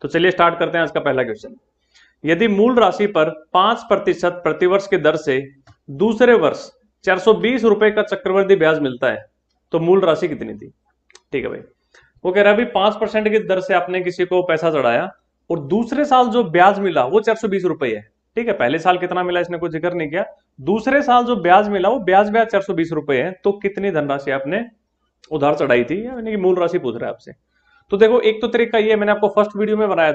तो चलिए स्टार्ट करते हैं आज का पहला क्वेश्चन। यदि मूल राशि पर 5% प्रतिवर्ष की दर से दूसरे वर्ष 420 रुपए का चक्रवृद्धि ब्याज मिलता है तो मूल राशि कितनी थी। ठीक है भाई, वो कह रहा है अभी 5% की दर से आपने किसी को पैसा चढ़ाया और दूसरे साल जो ब्याज मिला वो 420 रुपए है। ठीक है, पहले साल कितना मिला इसने कोई जिक्र नहीं किया, दूसरे साल जो ब्याज मिला वो ब्याज 420 रुपए है। तो कितनी धनराशि आपने उधार चढ़ाई थी, यानी कि मूल राशि पूछ रहा है आपसे। तो देखो एक तो तरीका ये मैंने आपको फर्स्ट वीडियो में बताया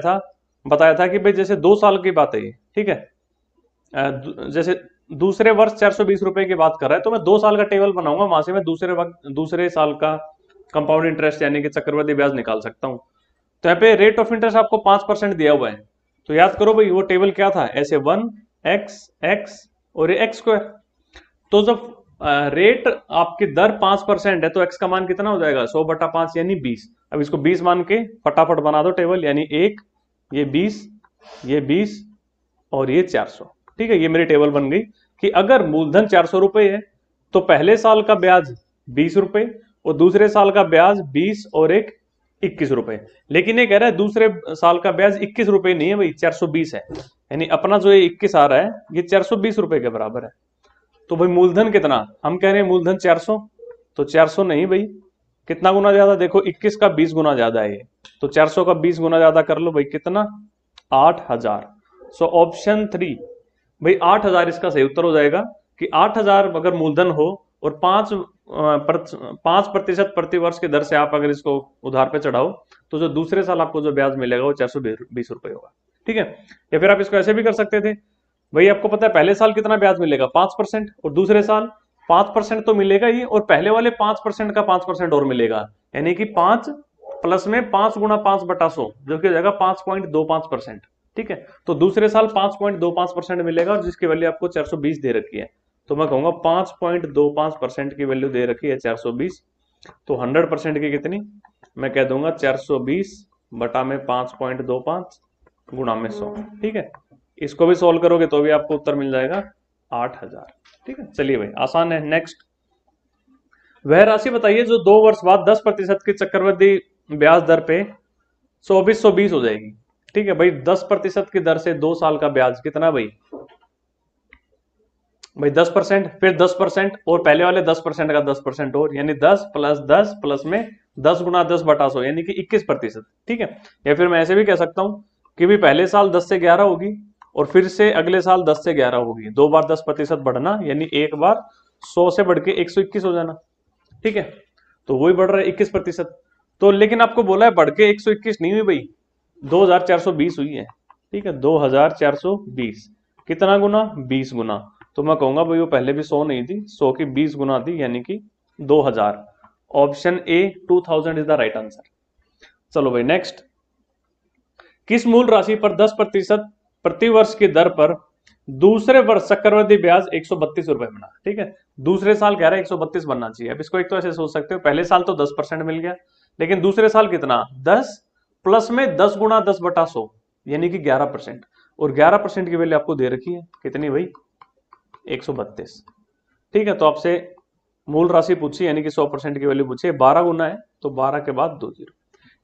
था कि भाई जैसे 2 साल की बात है ये, ठीक है, जैसे दूसरे वर्ष 420 रुपए की बात कर रहा है तो मैं 2 साल का टेबल बनाऊंगा, वहां से मैं दूसरे साल का कंपाउंड इंटरेस्ट यानी कि चक्रवृद्धि ब्याज निकाल सकता हूं। तो यहाँ पे रेट ऑफ इंटरेस्ट आपको 5% दिया हुआ है, तो याद करो भाई वो टेबल क्या था, ऐसे 1x और ये x²। तो जब रेट आपकी दर 5% है तो x का मान कितना हो जाएगा, 100/5 यानी 20। अब इसको 20 मान के फटाफट बना दो टेबल, यानी 1, ये 20, ये 20 और ये 400। ठीक है, ये मेरी टेबल बन गई कि अगर मूलधन 400 रुपए है तो पहले साल का ब्याज 20 रुपए और दूसरे साल का ब्याज 20 और एक 21 रुपए। लेकिन ये कह रहा है दूसरे साल का ब्याज 21 रुपए नहीं है भाई, 420 है, यानी अपना जो ये 21 आ रहा है ये 420 रुपए के बराबर है। तो भाई मूलधन कितना, हम कह रहे हैं मूलधन 400, तो 400 नहीं भाई, कितना गुना ज्यादा, देखो 21 का 20 गुना ज्यादा है ये, तो 400 का 20 गुना ज्यादा कर लो भाई, कितना, 8000। सो ऑप्शन 3 भाई 8000 इसका सही उत्तर हो जाएगा कि 8000 अगर मूलधन हो और 5% प्रतिवर्ष की दर से आप अगर इसको उधार पे चढ़ाओ तो जो दूसरे साल आपको जो ब्याज मिलेगा वो 420 रुपए होगा। ठीक है, या फिर आप इसको ऐसे भी कर सकते थे, भाई आपको पता है पहले साल कितना ब्याज मिलेगा 5% और दूसरे साल 5% तो मिलेगा ही और पहले वाले 5% का 5% और मिलेगा, यानी कि 5 प्लस में 5 गुना 5/100 जो कि हो जाएगा 5.25%। ठीक है, तो दूसरे साल 5.25% मिलेगा और जिसकी वैल्यू आपको 420 दे रखी है, तो मैं कहूंगा 5.25% की वैल्यू दे रखी है 420, तो 100% की कितनी, मैं कह दूंगा 420 बटा में 5.25 गुणा में 100। ठीक है, इसको भी सोल्व करोगे तो भी आपको उत्तर मिल जाएगा 8000। ठीक है, चलिए भाई आसान है। नेक्स्ट, वह राशि बताइए जो 2 वर्ष बाद 10% की चक्रवृद्धि ब्याज दर पे 2420 हो जाएगी। ठीक है भाई, 10% की दर से 2 साल का ब्याज कितना भाई 10%, फिर 10% और पहले वाले 10% का 10% और, यानी 10 प्लस 10 प्लस में 10 गुना 10/100 यानी कि 21%। ठीक है, या फिर मैं ऐसे भी कह सकता हूं कि भी पहले साल 10 से 11 होगी और फिर से अगले साल 10 से 11 होगी, 2 बार 10% बढ़ना, यानी एक बार 100 से बढ़ के 121 हो जाना। ठीक है, तो वही बढ़ रहा है 21%। तो लेकिन आपको बोला है बढ़ के 121 नहीं हुई भाई, 2420 हुई है। ठीक है, 2420 कितना गुना, 20 गुना, तो मैं कहूंगा भाई वो पहले भी 100 नहीं थी, 100 की 20 गुना थी, यानी कि 2000। Option A 2000 is the right answer. चलो भाई नेक्स्ट, किस मूल राशि पर 10% प्रतिवर्ष की दर पर दूसरे वर्ष चक्रवृद्धि ब्याज 132 रुपए बना। ठीक है, दूसरे साल कह रहा है 132 बनना चाहिए। अब इसको एक तो ऐसे सोच सकते हो, पहले साल तो 10% मिल गया, लेकिन दूसरे साल कितना, 10 प्लस में 10 गुना 10/100 यानी कि 11%, और 11% की वैल्यू आपको दे रखी है कितनी भाई 132। ठीक है, तो आपसे मूल राशि पूछी यानी कि 100% की वैल्यू पूछी, 12 गुना है तो 12 के बाद 2 0।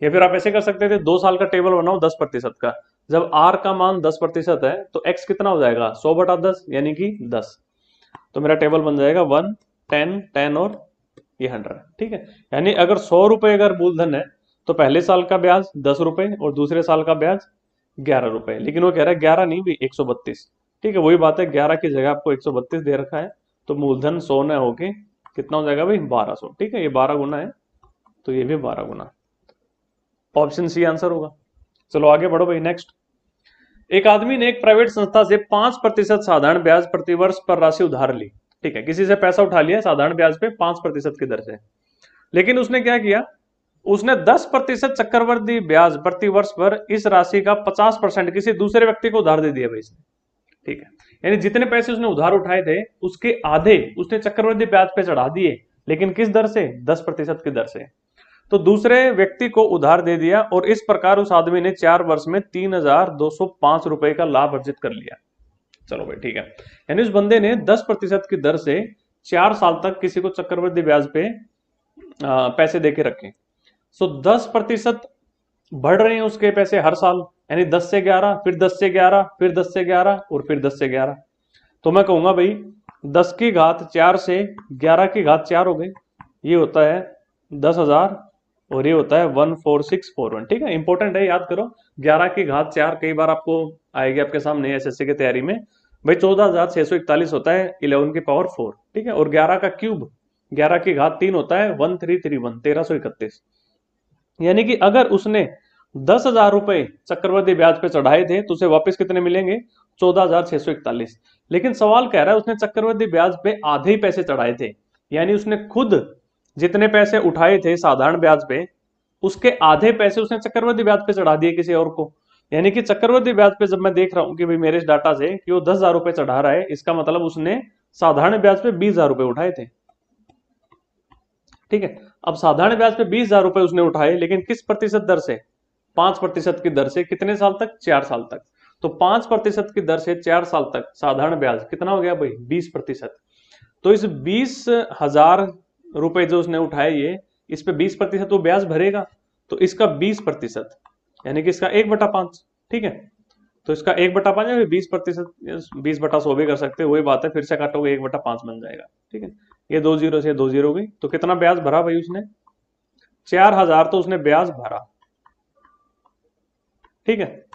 या फिर आप ऐसे कर सकते थे, 2 साल का टेबल बनाओ 10% का, जब आर का मान 10% है तो एक्स कितना हो जाएगा 100/10 यानी कि 10, तो मेरा टेबल बन जाएगा 1 10 10 और ये 100। ठीक है, यानी अगर 100 रुपए अगर मूलधन है तो पहले साल का ब्याज 10 रुपए और दूसरे साल का ब्याज 11 रुपए, लेकिन वो कह रहा है 11 नहीं भी 132। ठीक है, वही बात है, 11 की जगह आपको 132 दे रखा है, तो मूलधन 100 न होके कितना हो जाएगा भाई 1200। ठीक है, ये 12 गुना है तो ये भी 12 गुना, ऑप्शन सी आंसर होगा। चलो आगे बढ़ो भाई नेक्स्ट, एक आदमी ने एक प्राइवेट संस्था से 5% साधारण ब्याज प्रतिवर्ष पर राशि उधार ली। ठीक है, किसी से पैसा उठा लिया साधारण ब्याज पे 5% की दर से, लेकिन उसने क्या किया, उसने 10% चक्रवृद्धि ब्याज प्रतिवर्ष पर इस राशि का 50% किसी दूसरे व्यक्ति को उधार दे दिया भाई इसने। ठीक है, यानी जितने पैसे उसने उधार उठाए थे उसके आधे उसने चक्रवृद्धि ब्याज पे चढ़ा दिए, लेकिन किस दर से, 10% की दर से, तो दूसरे व्यक्ति को उधार दे दिया और इस प्रकार उस आदमी ने 4 वर्ष में 3205 रुपए का लाभ अर्जित कर लिया। चलो भाई ठीक है, यानी उस बंदे ने 10% की दर से 4 साल तक किसी को चक्रवृद्धि ब्याज पे पैसे देके रखे। सो 10% बढ़ रहे हैं उसके पैसे हर साल, यानी 10 से 11, फिर 10 से 11, फिर 10 से 11 और फिर 10 से 11। तो मैं कहूंगा भाई 10 की घात 4 से 11 की घात 4 हो गई, ये होता है 10,000 और ये होता है 14641। ठीक है, इंपॉर्टेंट है, याद करो। 11 की घात 4 कई बार आपको आएगी आपके सामने एसएससी की तैयारी में। भाई 14,641 होता है 11 की पावर 4। ठीक है, और 11 का क्यूब 11 की घात 3 होता है 1331, 1331। यानी कि अगर उसने 10,000 रुपए चक्रवृद्धि ब्याज पे चढ़ाए थे तो उसे वापस कितने मिलेंगे? 14,641। लेकिन सवाल कह रहा है उसने चक्रवृद्धि ब्याज पे आधे ही पैसे चढ़ाए थे, यानी उसने खुद जितने पैसे उठाए थे साधारण ब्याज पे, उसके आधे पैसे उसने चक्रवृद्धि ब्याज पे चढ़ा दिए किसी और को। यानी कि चक्रवृद्धि ब्याज पे जब मैं देख रहा हूं कि भाई मेरे इस डाटा से कि वो 10,000 रुपए चढ़ा रहा है, इसका मतलब उसने साधारण ब्याज पे 20,000 रुपए उठाए थे। ठीक है, अब साधारण ब्याज पे 20,000 रुपए उसने उठाए, लेकिन किस प्रतिशत दर से? 5% की दर से। कितने साल तक? 4 साल तक। तो 5% की दर से 4 साल तक साधारण ब्याज कितना हो गया भाई? 20%। तो इस 20,000 रुपए जो उसने उठाए, ये इस पे 20% वो ब्याज भरेगा, तो इसका 20%, यानी कि इसका 1/5। ठीक है, तो इसका 1/5 है, 20%, 20/100 भी कर सकते हो, वही बात है, फिर से काटोगे 1/5 बन जाएगा। ठीक है, ये 2 जीरो से 2 जीरो हो गई, तो कितना ब्याज भरा भाई उसने? 4,000 तो उसने ब्याज भरा। ठीक है,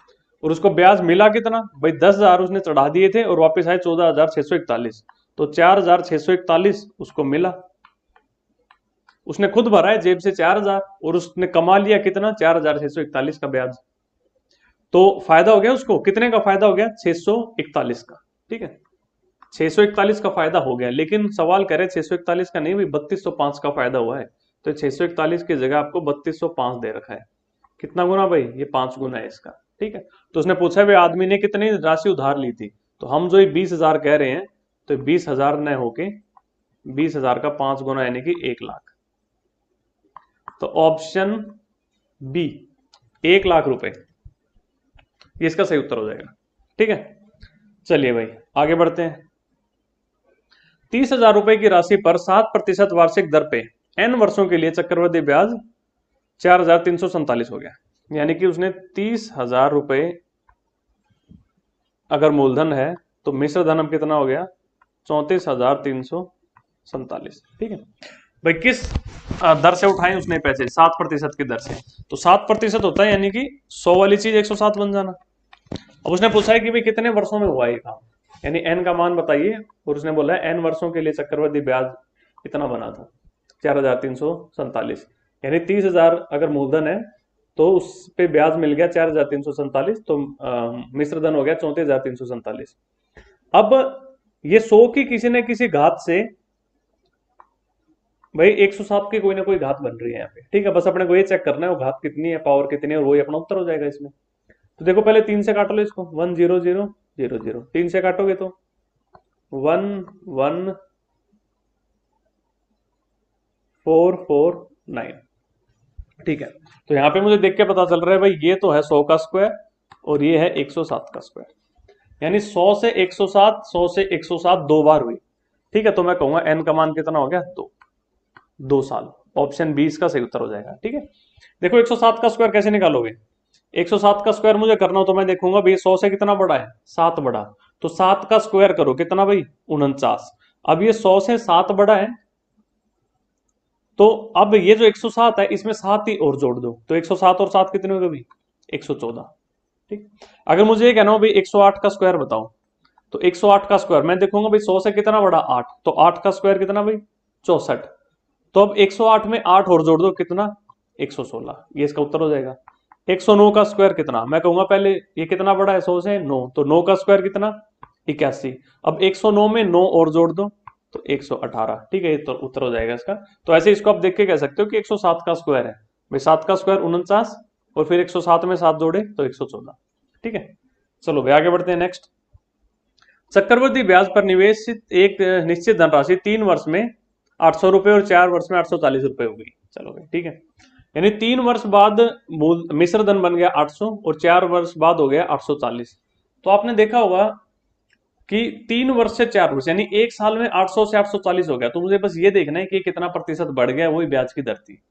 और उसको ब्याज मिला कितना भाई? 10,000 उसने चढ़ा दिए थे और वापस आए 14,641, तो 4,641 उसको मिला। उसने खुद भरा है जेब से 4,000 और उसने कमा लिया कितना? 4,641 का ब्याज। तो फायदा हो गया उसको, कितने का फायदा हो गया? 641 का। ठीक है, 641 का फायदा हो गया, लेकिन सवाल करे 641 का नहीं भाई, 3205 का फायदा हुआ है। तो 641 की जगह आपको 3205 दे रखा है। कितना गुना भाई? ये 5 गुना है इसका। ठीक है, तो उसने पूछा भाई आदमी ने कितनी राशि उधार ली थी, तो हम जो ये 20,000 कह रहे हैं, तो 20,000 न होके 20,000 का 5 गुना यानी कि 1,00,000। तो ऑप्शन बी 1,00,000 रुपए, ये इसका सही उत्तर हो जाएगा। ठीक है, चलिए भाई आगे बढ़ते हैं। 30,000 रुपए की राशि पर 7% वार्षिक दर पे n वर्षों के लिए चक्रवृद्धि ब्याज 4,347 हो गया। यानी कि उसने 30,000 रुपए अगर मूलधन है, तो मिश्र धन अब कितना हो गया? 34,347। ठीक है भाई, किस दर से उठाए उसने पैसे? 7% की दर से। तो 7% होता है यानी कि 100 वाली चीज 107 बन जाना। अब उसने पूछा है कि भाई कितने वर्षों में हुआ ये काम, यानी एन का मान बताइए, और उसने बोला है एन वर्षों के लिए चक्रवृद्धि ब्याज कितना बना था? 4,347। यानी 30,000 अगर मूलधन है तो उस पे ब्याज मिल गया 4,347, तो मिश्र धन हो गया 34,347। अब ये 100 की किसी न किसी घात से भाई 107 की कोई ना कोई घात बन रही है यहाँ पे। ठीक है, बस अपने को ये चेक करना है वो घात कितनी है, पावर कितनी है, और वही अपना उत्तर हो जाएगा इसमें। तो देखो पहले 3 से काटो लो इसको, 10000, 3 से काटोगे तो 11,449। ठीक है, तो यहां पे मुझे देख के पता चल रहा है भाई ये तो है 100 का स्क्वायर और ये है 107 का स्क्वायर, यानी 100 से 107, 100 से 107 दो बार हुई। ठीक है, तो मैं कहूंगा एन का मान कितना हो गया? 2 साल। ऑप्शन 20 का सही उत्तर हो जाएगा। ठीक है, देखो 107 का स्क्वायर कैसे निकालोगे? 107 का स्क्वायर मुझे करना हो तो मैं देखूंगा भाई 100 से कितना बड़ा है? 7 बड़ा। तो 7 का स्क्वायर करो, कितना भाई? 49। अब ये 100 से 7 बड़ा है, तो अब ये जो 107 है इसमें 7 ही और जोड़ दो, तो 107 और 7 कितने हो गए भाई? 114। ठीक, अगर मुझे ये कहना हो भाई 108 का स्क्वायर बताओ, तो 108 का स्क्वायर मैं देखूंगा भाई 100 से कितना बड़ा? 8, तो 8 का स्क्वायर कितना भाई? 64। तो अब 108 में 8 और जोड़ दो, कितना? 116। ये इसका उत्तर हो जाएगा। 109 का स्क्वायर कितना? मैं कहूंगा पहले ये कितना बड़ा है 100 से? 9, तो 9 का स्क्वायर कितना? 81। अब 109 में 9 और जोड़ दो, तो 118। ठीक है, ये तो उत्तर हो जाएगा इसका। तो ऐसे इसको आप देख के कह सकते हो कि 107 का स्क्वायर है भाई, 7 का स्क्वायर 49 और फिर 107 में 7 जोड़े तो 114। ठीक है, चलो भाई आगे बढ़ते हैं। नेक्स्ट, चक्रवृद्धि ब्याज पर निवेशित एक निश्चित धनराशि 3 वर्ष में 800 रुपए और 4 वर्ष में 840 रुपए हो गई। चलो भाई ठीक है, यानी 3 वर्ष बाद मिश्र धन बन गया 800 और 4 वर्ष बाद हो गया 840। तो आपने देखा होगा कि 3 वर्ष से 4 वर्ष यानी एक साल में 800 से 840 हो गया। तो मुझे बस ये देखना है कि कितना प्रतिशत बढ़ गया, वही ब्याज की दर थी।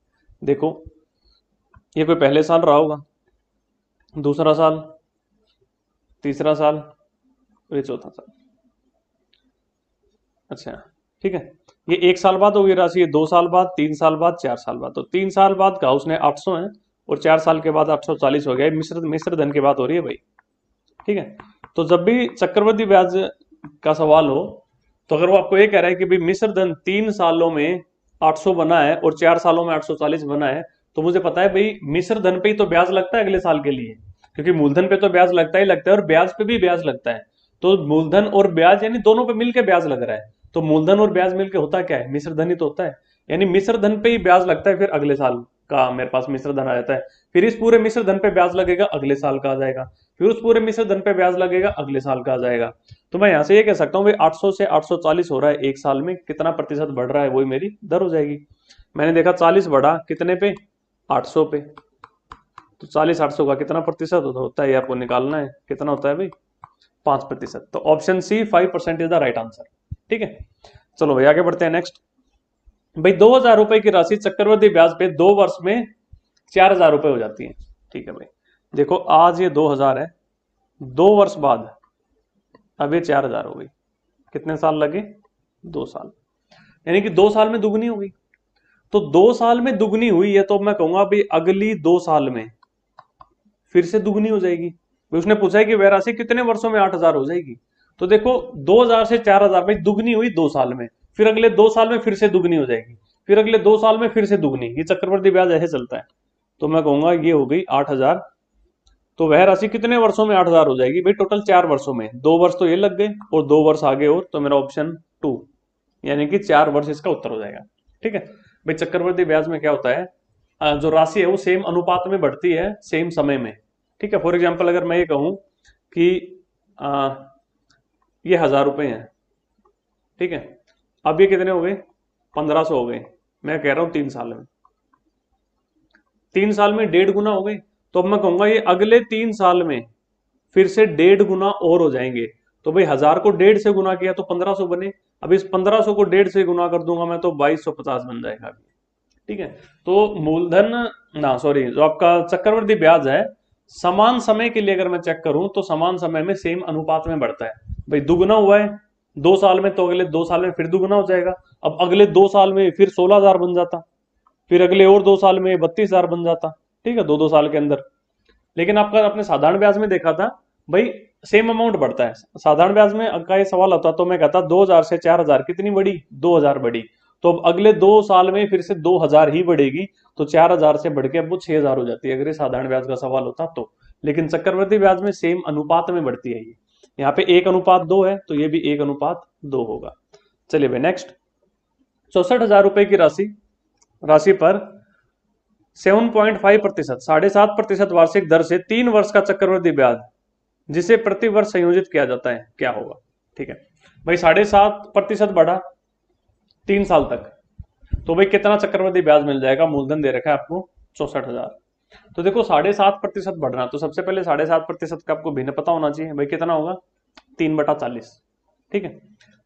देखो ये कोई पहले साल रहा होगा, दूसरा साल, तीसरा साल और ये चौथा साल। अच्छा, ठीक है। ये 1 साल बाद होगी राशि, ये 2 साल बाद, 3 साल बाद, 4 साल बाद। तो 3 साल बाद का उसने 800 है और 4 साल के बाद 840 हो गया। मिश्र मिश्र धन की बात हो रही है भाई, ठीक है। तो जब भी चक्रवृद्धि ब्याज का सवाल हो, तो अगर वो आपको ये कह रहा है कि भाई मिश्र धन 3 सालों में 800 बना है और 4 सालों में 840 बना है, तो मुझे पता है भाई मिश्र धन पे ही तो ब्याज लगता है अगले साल के लिए, क्योंकि मूलधन पे तो ब्याज लगता ही लगता है और ब्याज पे भी ब्याज लगता है। तो मूलधन और ब्याज यानी दोनों पे मिलकर ब्याज लग रहा है। तो मूलधन और ब्याज मिलकर होता क्या है, मिश्र धन ही तो होता है। यानी मिश्र धन पे ही ब्याज लगता है, फिर अगले साल का मेरे पास मिश्र धन आ जाता है। फिर इस पूरे मिश्र धन पे ब्याज लगेगा, अगले साल का आ जाएगा। फिर उस पूरे मिश्र धन पे ब्याज लगेगा, अगले साल का आ जाएगा। तो मैं यहां से ये कह सकता हूँ भाई 800 से 840 हो रहा है एक साल में, कितना प्रतिशत बढ़ रहा है वही मेरी दर हो जाएगी। मैंने देखा 40 बढ़ा कितने पे, 800 पे। तो 40 800 का कितना प्रतिशत होता है, ये आपको निकालना है। कितना होता है भाई, 5%। तो option C 5% is the right answer, ठीक है। चलो भाई आगे बढ़ते हैं। नेक्स्ट भाई 2,000 रुपए की राशि चक्रवृद्धि ब्याज पे 2 वर्ष में 4,000 रुपए हो जाती है, ठीक है भाई। देखो आज ये 2,000 है, 2 वर्ष बाद अब ये 4,000 हो गई। कितने साल लगे, 2 साल। यानी कि 2 साल में दुगनी हो गई। तो 2 साल में दुगनी हुई है, तो मैं कहूंगा भाई अगली 2 साल में फिर से दुगनी हो जाएगी। भाई उसने पूछा है कि वह राशि कितने वर्षों में 8,000 हो जाएगी। तो देखो 2,000 से 4,000 भाई दुगनी हुई 2 साल में, फिर अगले 2 साल में फिर से दुगनी हो जाएगी, फिर अगले 2 साल में फिर से दुगनी। ये चक्रवृद्धि ब्याज ऐसे चलता है। तो मैं कहूंगा ये हो गई 8,000। तो वह राशि कितने वर्षों में 8,000 हो जाएगी भाई, टोटल 4 वर्षों में। 2 वर्ष तो ये लग गए और 2 वर्ष आगे और, तो मेरा ऑप्शन 2 यानी कि 4 वर्ष इसका उत्तर हो जाएगा, ठीक है भाई। चक्रवृद्धि ब्याज में क्या होता है, जो राशि है वो सेम अनुपात में बढ़ती है सेम समय में, ठीक है। फॉर एग्जाम्पल अगर मैं ये कहूं कि आ, ये 1,000 रुपए हैं, ठीक है। अब ये कितने हो गए, 1,500 हो गए। मैं कह रहा हूं 3 साल में, 3 साल में 1.5 गुना हो गए। तो अब मैं कहूंगा ये अगले 3 साल में फिर से 1.5 गुना और हो जाएंगे। तो भाई 1,000 को 1.5 से गुना किया तो 1,500 बने। अब इस 1,500 को 1.5 से गुना कर दूंगा मैं तो 2,250 बन जाएगा, ठीक है। तो मूलधन ना सॉरी जो आपका चक्रवृद्धि ब्याज है, समान समय के लिए अगर मैं चेक करूं तो समान समय में सेम अनुपात में बढ़ता है। भाई दुगुना हुआ है 2 साल में, तो अगले 2 साल में फिर दुगुना हो जाएगा। अब अगले 2 साल में फिर 16,000 बन जाता, फिर अगले और 2 साल में 32,000 बन जाता, ठीक है, दो दो साल के अंदर। लेकिन आपका अपने साधारण ब्याज में देखा था भाई सेम अमाउंट बढ़ता है। साधारण ब्याज में का ये सवाल होता तो मैं कहता 2,000 से 4,000 कितनी बढ़ी, 2,000 बढ़ी। तो अब अगले 2 साल में फिर से 2,000 ही बढ़ेगी, तो 4,000 से बढ़ के अब वो 6,000 हो जाती है अगर ये साधारण ब्याज का सवाल होता तो। लेकिन चक्रवृद्धि ब्याज में सेम अनुपात में बढ़ती है ये। यहाँ पे 1:2 है तो ये भी 1:2 होगा। चलिए भाई नेक्स्ट, 64,000 रुपए की राशि राशि पर 7.5% 7.5% वार्षिक दर से 3 वर्ष का चक्रवृद्धि ब्याज जिसे प्रति वर्ष संयोजित किया जाता है, क्या होगा, ठीक है भाई। 7.5% बढ़ा 3 साल तक, तो भाई कितना चक्रवृद्धि ब्याज मिल जाएगा। मूलधन दे रखा है आपको 64,000। तो देखो 7.5% बढ़ना, तो सबसे पहले 7.5% का आपको भिन्न पता होना चाहिए भाई, कितना होगा 3/40, ठीक है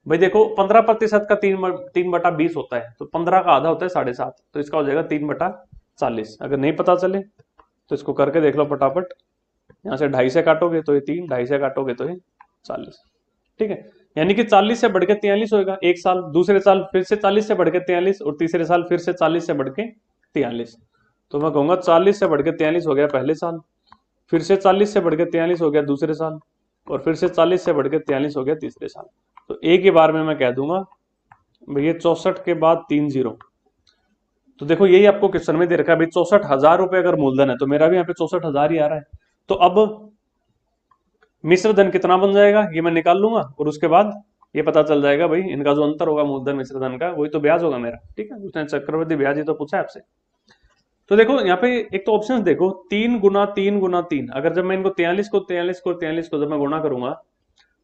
भाई। देखो 15% का 3/20 होता है, तो 15 का आधा होता है 7.5, तो इसका हो जाएगा 3/40। अगर नहीं पता चले तो इसको करके देख लो फटाफट। यहाँ से 2.5 से काटोगे तो ये 3, 2.5 से काटोगे तो ये 40, ठीक है। यानी कि 40 से बढ़ के 43 होगा एक साल, दूसरे साल फिर से 40 से बढ़ के 43 और तीसरे साल फिर से 40 से बढ़ के 43। तो मैं कहूंगा 40 से बढ़ के 43 हो गया पहले साल, फिर से 40 से बढ़ के 43 हो गया दूसरे साल, और फिर से 40 से बढ़ के 43 हो गया तीसरे साल। तो एक ही बार में मैं कह दूंगा भैया 64 के बाद 3 जीरो। तो देखो यही आपको क्वेश्चन में दे रखा है भाई 64,000 रुपए अगर मूलधन है, तो मेरा भी यहाँ पे 64,000 ही आ रहा है। तो अब मिश्र धन कितना बन जाएगा ये मैं निकाल लूंगा, और उसके बाद ये पता चल जाएगा भाई इनका जो अंतर होगा मूलधन मिश्र धन का, वही तो ब्याज होगा मेरा, ठीक है। उसने चक्रवृद्धि ब्याज ही तो पूछा है आपसे। तो देखो यहाँ पे एक तो ऑप्शन देखो 3 × 3 × 3, अगर जब मैं इनको 43 को 43 को 43 को जब मैं गुणा करूंगा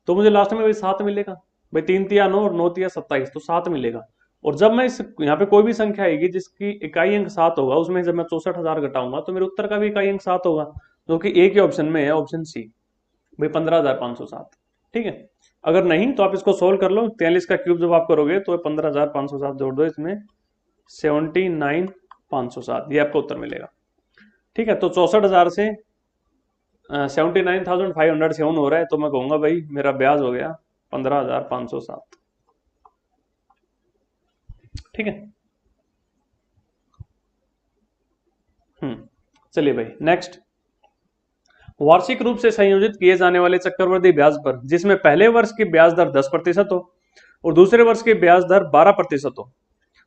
तो मुझे लास्ट में भाई 7 मिलेगा। भाई 3 × 3 = 9 और 9 × 3 = 27, तो 7 मिलेगा। और जब मैं इस यहाँ पे कोई भी संख्या आएगी जिसकी इकाई अंक 7 होगा, उसमें जब मैं 64,000 घटाऊंगा तो मेरे उत्तर का भी इकाई अंक 7 होगा, जो कि एक ही ऑप्शन में है, ऑप्शन सी भाई 15,507, ठीक है। अगर नहीं तो आप इसको सोल्व कर लो, 43 का क्यूब जब आप करोगे तो 15,507 जोड़ दो इसमें 79,507, ये आपका उत्तर मिलेगा, ठीक है। तो 64,000 से 79,507 हो रहा है, तो मैं कहूंगा भाई मेरा ब्याज हो गया 15,507। ठीक है। चलिए भाई नेक्स्ट, वार्षिक रूप से संयोजित किए जाने वाले चक्रवृद्धि ब्याज पर जिसमें पहले वर्ष की ब्याज दर 10% हो और दूसरे वर्ष की ब्याज दर 12% हो,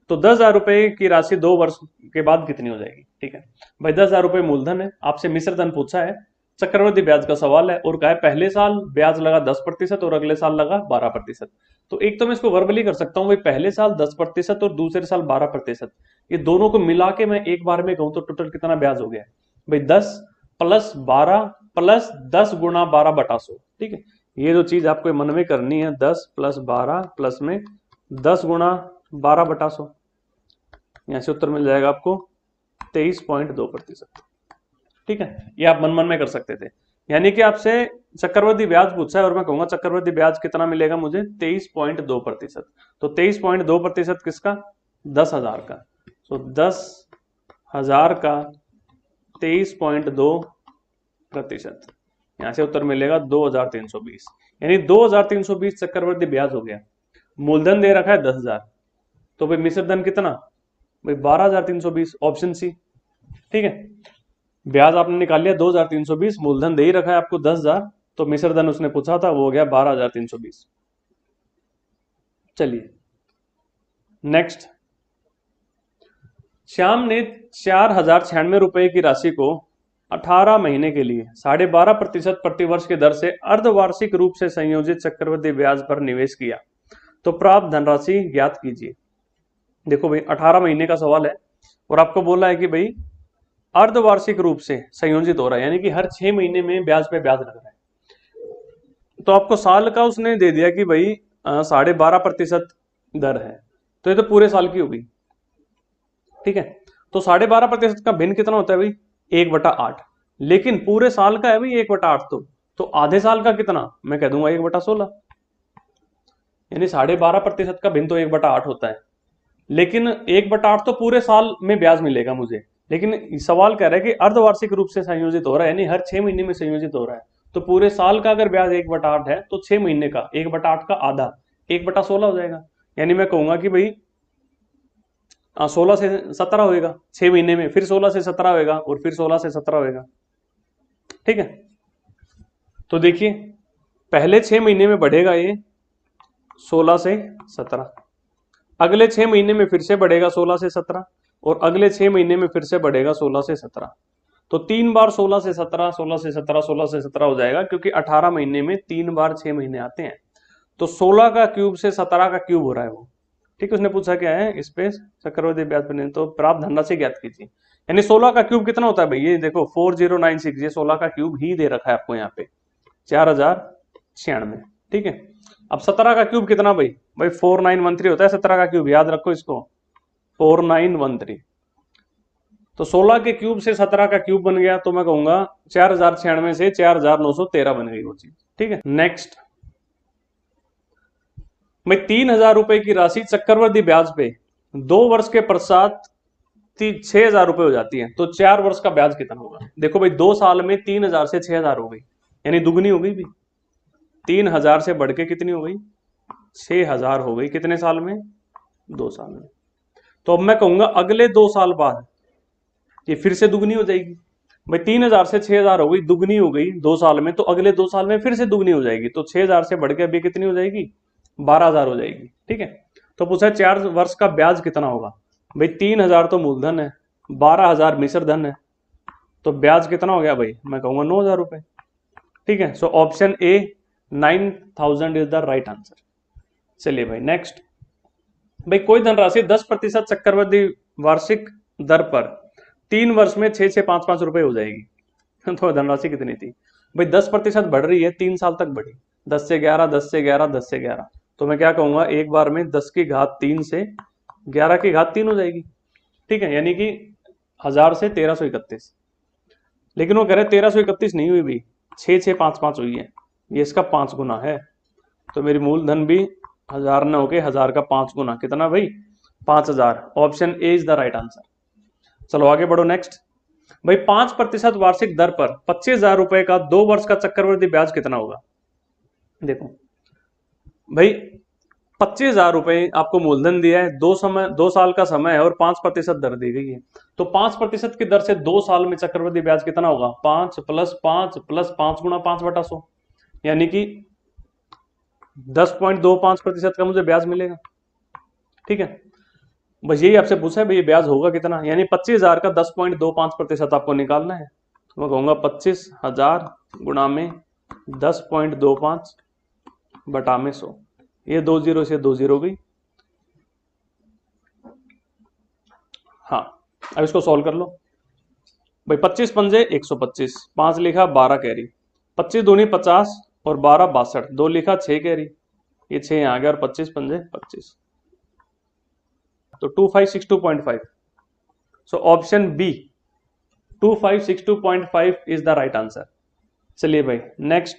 तो 10,000 रुपए की राशि 2 वर्ष के बाद कितनी हो जाएगी। ठीक है भाई, 10,000 रुपए मूलधन है, आपसे मिश्र धन पूछा है, चक्रवृद्धि ब्याज का सवाल है और कहा है पहले साल ब्याज लगा 10% और अगले साल लगा 12%। तो एक तो मैं इसको वर्बली कर सकता हूं भाई, पहले साल 10% और दूसरे साल 12%, ये दोनों को मिला के मैं एक बार में कहूं तो टोटल कितना ब्याज हो गया भाई, 10 प्लस 12 प्लस 10 गुणा 12/100। ठीक है, ये जो चीज आपको मन में करनी है, 10 प्लस 12 प्लस में 10 गुणा 12/100, यहां से उत्तर मिल जाएगा आपको 23.2%। ठीक है, ये आप मन मन में कर सकते थे, यानी कि आपसे चक्रवृद्धि ब्याज पूछा है और मैं कहूंगा चक्रवृद्धि ब्याज कितना मिलेगा मुझे, 23.2%। तो 23.2% किसका, 10,000 का। तो 10,000 का 23.2%, यहां से उत्तर मिलेगा 2,320, यानी 2,320 चक्रवृद्धि ब्याज हो गया। मूलधन दे रखा है 10,000, तो भाई मिश्र धन कितना भाई 12,320, ऑप्शन सी। ठीक है, ब्याज आपने निकाल लिया 2,320, मूलधन दे ही रखा है आपको 10,000, तो मिश्र धन उसने पूछा था वो हो गया 12,320। चलिए नेक्स्ट, श्याम ने 4,096 रुपए की राशि को 18 महीने के लिए 12.5% प्रतिवर्ष के दर से अर्धवार्षिक रूप से संयोजित चक्रवृद्धि ब्याज पर निवेश किया, तो प्राप्त धनराशि ज्ञात कीजिए। देखो भाई 18 महीने का सवाल है और आपको बोला है कि भाई अर्धवार्षिक रूप से संयोजित हो रहा है, यानी कि हर 6 महीने में ब्याज पे ब्याज लग रहा है। तो आपको साल का उसने दे दिया कि भाई 12.5% दर है, तो ये तो पूरे साल की होगी। ठीक है, तो 12.5% का भिन्न कितना होता है भाई, 1/8, लेकिन पूरे साल का है भाई 1/8, तो आधे साल का कितना, मैं कह दूंगा 1/16, यानी 12.5% का भिन्न तो 1/8 होता है, लेकिन 1/8 तो पूरे साल में ब्याज मिलेगा मुझे, लेकिन सवाल कह रहा है कि अर्धवार्षिक रूप से संयोजित हो रहा है, यानी हर 6 महीने में संयोजित हो रहा है, तो पूरे साल का अगर ब्याज 1/8 है तो 6 महीने का 1/8 का आधा 1/16 हो जाएगा, यानी मैं कहूंगा कि भाई 16 से 17 होएगा 6 महीने में, फिर 16 से 17 होएगा और फिर 16 से 17 होएगा। ठीक है, तो देखिए पहले 6 महीने में बढ़ेगा ये 16 से 17, अगले 6 महीने में फिर से बढ़ेगा 16 से 17 और अगले 6 महीने में फिर से बढ़ेगा 16 से 17, तो 3 बार 16 से 17 16 से 17 16 से 17 हो जाएगा, क्योंकि 18 महीने में 3 बार 6 महीने आते हैं, तो 16 का क्यूब से 17 का क्यूब हो रहा है वो। ठीक है, उसने पूछा क्या है इस पे चक्रवृद्धि ब्याज पर, तो प्राप्त धनराशि ज्ञात कीजिए, यानी 16 का क्यूब कितना होता है भाई, ये देखो 4096, ये 16 का क्यूब ही दे रखा है आपको यहाँ पे 4,096। ठीक है, अब 17 का क्यूब कितना भाई, 4913 होता है 17 का क्यूब, याद रखो इसको 4913, तो 16 के क्यूब से 17 का क्यूब बन गया, तो मैं कहूंगा 4,096 से 4,913 बन गई वो चीज। ठीक है, नेक्स्ट मैं 3,000 रुपए की राशि चक्रवृद्धि ब्याज पे 2 वर्ष के पश्चात 6,000 रुपए हो जाती है, तो 4 वर्ष का ब्याज कितना होगा। देखो भाई 2 साल में 3,000 से 6,000 हो गई, यानी दुगनी हो गई भी, 3,000 से बढ़ के कितनी हो गई 6,000 हो गई, कितने साल में 2 साल में। तो अब मैं कहूंगा अगले 2 साल बाद ये फिर से दुगनी हो जाएगी भाई, 3,000 से 6,000 हो गई, दुगनी हो गई 2 साल में, तो अगले 2 साल में फिर से दुगनी हो जाएगी, तो 6,000 से बढ़ के अभी कितनी हो जाएगी 12,000 हो जाएगी। ठीक है, तो पूछा 4 वर्ष का ब्याज कितना होगा भाई, 3,000 तो मूलधन है, 12,000 मिश्र धन है, तो ब्याज कितना हो गया भाई, मैं कहूंगा 9,000 रुपए। ठीक है, so option A 9,000 is the right answer. चलिए भाई नेक्स्ट, भाई कोई धनराशि 10% चक्रवृद्धि वार्षिक दर पर 3 वर्ष में 6,655 रुपए हो जाएगी तो धनराशि कितनी थी भाई, 10% बढ़ रही है, 3 साल तक बढ़ी, 10 से 11 10 से 11 10 से 11, तो मैं क्या कहूंगा एक बार में 10 की घात 3 से 11 की घात 3 हो जाएगी। ठीक है, यानी कि 1000 से 1331, लेकिन वो कह रहे 1331 नहीं हुई भाई, 6,655 हुई है, ये इसका 5 गुना है, तो मेरी मूलधन भी 1000 न होके 1000 का 5 गुना, कितना भाई 5,000, option A is the right answer. चलो आगे बढ़ो नेक्स्ट, भाई 5% वार्षिक दर पर 25,000 रुपए का 2 वर्ष का चक्रवृद्धि ब्याज कितना होगा? देखो भाई 25,000 रुपए आपको मूलधन दिया है, 2 साल का समय है और 5% दर दी गई है। तो 5% की दर से 2 साल में चक्रवृद्धि ब्याज कितना होगा? 5 प्लस 5 प्लस 5 गुणा 5/100, यानी कि 10.25% का मुझे ब्याज मिलेगा। ठीक है, बस यही आपसे पूछा है भाई ब्याज होगा कितना, यानी 25,000 का 10.25% आपको निकालना है। तो मैं कहूंगा 25,000 गुणा में 10.25 बटा में 100, ये 2 जीरो से 2 जीरो गई। हाँ, अब इसको सॉल्व कर लो भाई। 25 पंजे 125, 5 लिखा 12 कैरी, 25 दूनी 50 और 12 62, 2 लिखा 6 कैरी, ये 6 आ गया और 25 पंजे 25, तो 2562.5। So option B 2562.5 is the right answer. चलिए भाई नेक्स्ट।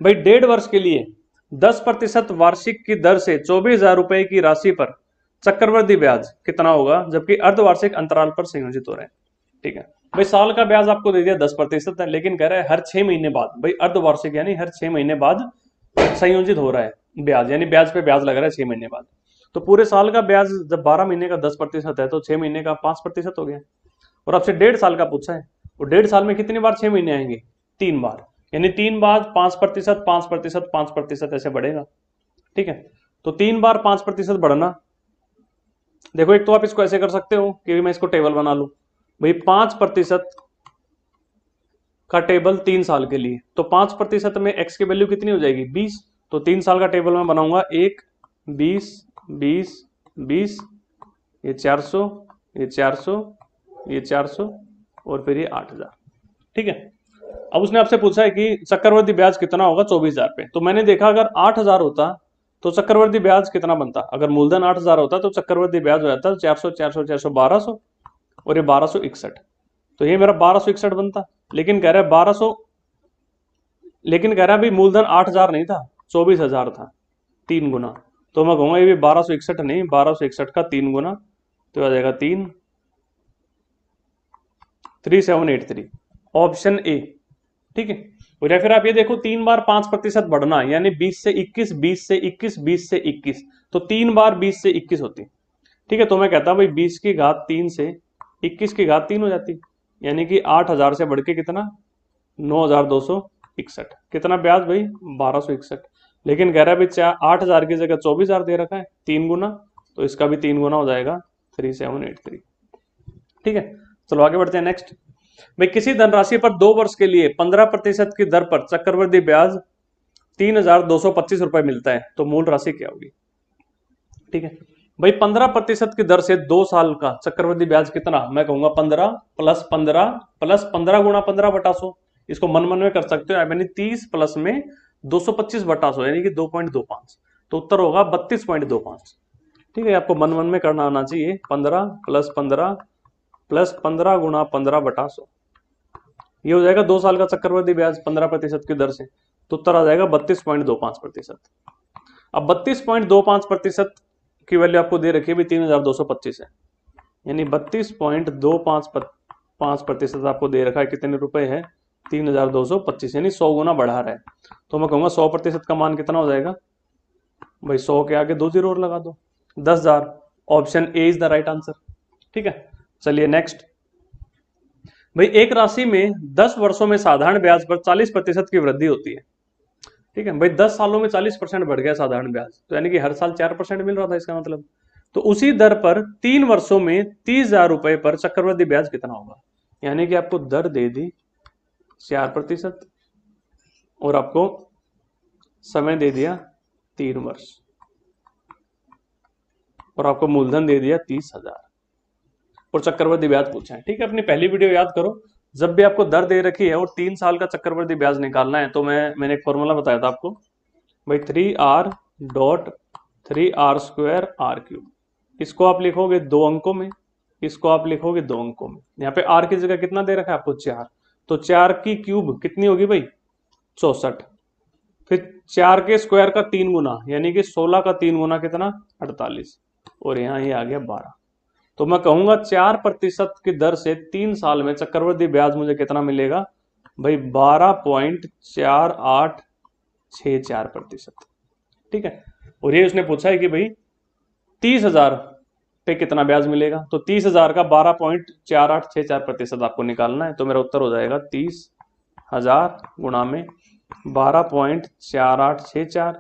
भाई 1.5 वर्ष के लिए 10% वार्षिक की दर से 24,000 रुपए की राशि पर चक्रवृद्धि ब्याज कितना होगा, जबकि अर्धवार्षिक अंतराल पर संयोजित हो रहे हैं। ठीक है भाई, साल का ब्याज आपको दे दिया 10% है, लेकिन कह रहा है हर 6 महीने बाद, भाई अर्धवार्षिक यानी हर 6 महीने बाद संयोजित हो रहा है ब्याज, यानी ब्याज पे ब्याज लग रहा है 6 महीने बाद। तो पूरे साल का ब्याज जब 12 महीने का 10% है तो 6 महीने का 5% हो गया। और आपसे 1.5 साल का पूछा है, और 1.5 साल में कितनी बार 6 महीने आएंगे? 3 बार, यानी 3 बार 5%, 5%, 5% ऐसे बढ़ेगा। ठीक है, तो 3 बार 5% बढ़ना। देखो एक तो आप इसको ऐसे कर सकते हो कि मैं इसको टेबल बना लूं भाई, 5% का टेबल 3 साल के लिए, तो 5% में x की वैल्यू कितनी हो जाएगी? 20। तो 3 साल का टेबल मैं बनाऊंगा 1, 20, 20, 20, ये 400, ये 400, ये 400 और फिर ये 8,000। ठीक है, अब उसने आपसे पूछा है कि चक्रवृद्धि ब्याज कितना होगा 24,000 पे। तो मैंने देखा अगर 8,000 होता तो चक्रवृद्धि ब्याज कितना बनता? अगर मूलधन 8,000 होता तो चक्रवृद्धि ब्याज हो जाता 400, 400, 400, 1200 और ये 1261, तो ये मेरा 1261 बनता। लेकिन कह रहा है 1200, लेकिन कह रहा है भाई मूलधन 8,000 नहीं था, 24,000 था, 3 गुना। तो मैं कहूंगा ये भी 1261 नहीं, 1261 का 3 गुना, तो आ जाएगा 3783, ऑप्शन ए। ठीक है, या फिर आप ये देखो 3 बार 5% बढ़ना, यानी 20 से 21, 20 से 21, 20 से 21, तो 3 बार 20 से 21 होती। ठीक है, तो मैं कहता भाई 20 की घात 3 से 21 की घात 3 हो जाती, यानी कि 8,000 से बढ़ के कितना? 9,261। कितना ब्याज भाई? 1261। लेकिन कह रहा है भाई 8,000 की जगह 24,000 दे रखा है, 3 गुना, तो इसका भी 3 गुना हो जाएगा 3783। ठीक है, चलो आगे बढ़ते हैं नेक्स्ट। भाई किसी धनराशि पर 2 वर्ष के लिए 15% की दर पर चक्रवृद्धि ब्याज 3,225 रुपए मिलता है, तो मूल राशि क्या होगी? ठीक है भाई, 15% की दर से 2 साल का चक्रवृद्धि ब्याज कितना? मैं कहूंगा 15 प्लस 15 प्लस 15 गुणा 15/100, इसको मन मन में कर सकते हो, यानी 30 प्लस में 225/100 यानी कि 2.25, तो उत्तर होगा 32.25। ठीक है, आपको मन मन में करना आना चाहिए। 15 प्लस 15 प्लस 15 गुणा 15/100, ये हो जाएगा 2 साल का चक्रवृद्धि ब्याज 15% की दर से, तो उत्तर आ जाएगा 32.25%। अब 32.25% की वैल्यू आपको दे रखी है भी 3,225 है, यानी 32.25% आपको दे रखा है, कितने रुपए है? 3,225, यानी 100 गुना बढ़ा रहा है। तो मैं कहूंगा 100% का मान कितना हो जाएगा भाई? 100 के आगे 2 जीरो और लगा दो, 10,000। Option A is the right answer. ठीक है, चलिए नेक्स्ट। भाई एक राशि में 10 वर्षों में साधारण ब्याज पर 40% की वृद्धि होती है। ठीक है भाई, 10 सालों में 40% बढ़ गया साधारण ब्याज, तो यानी कि हर साल 4% मिल रहा था इसका मतलब। तो उसी दर पर 3 वर्षों में 30,000 रुपए पर चक्रवृद्धि ब्याज कितना होगा? यानी कि आपको दर दे दी 4% और आपको समय दे दिया 3 वर्ष और आपको मूलधन दे दिया 30,000 और चक्रवृद्धि ब्याज पूछा है। ठीक है, अपनी पहली वीडियो याद करो, जब भी आपको दर दे रखी है और 3 साल का चक्रवृद्धि ब्याज निकालना है, तो मैंने एक फॉर्मूला बताया था आपको भाई, 3r.3r²r³। इसको आप लिखोगे 2 अंकों में, इसको आप लिखोगे 2 अंकों में। यहाँ पे r की जगह कितना दे रखा है आपको? 4, तो 4 की क्यूब कितनी होगी भाई? 64। फिर 4 के स्क्वायर का 3 गुना, यानी कि 16 का 3 गुना कितना? 48, और यहाँ ये आ गया 12। तो मैं कहूंगा 4% की दर से 3 साल में चक्रवृद्धि ब्याज मुझे कितना मिलेगा भाई, 12.4864%। ठीक है, और ये उसने पूछा है कि भाई 30,000 पे कितना ब्याज मिलेगा, तो 30,000 का 12.4864% आपको निकालना है। तो मेरा उत्तर हो जाएगा 30,000 गुणा में 12.4864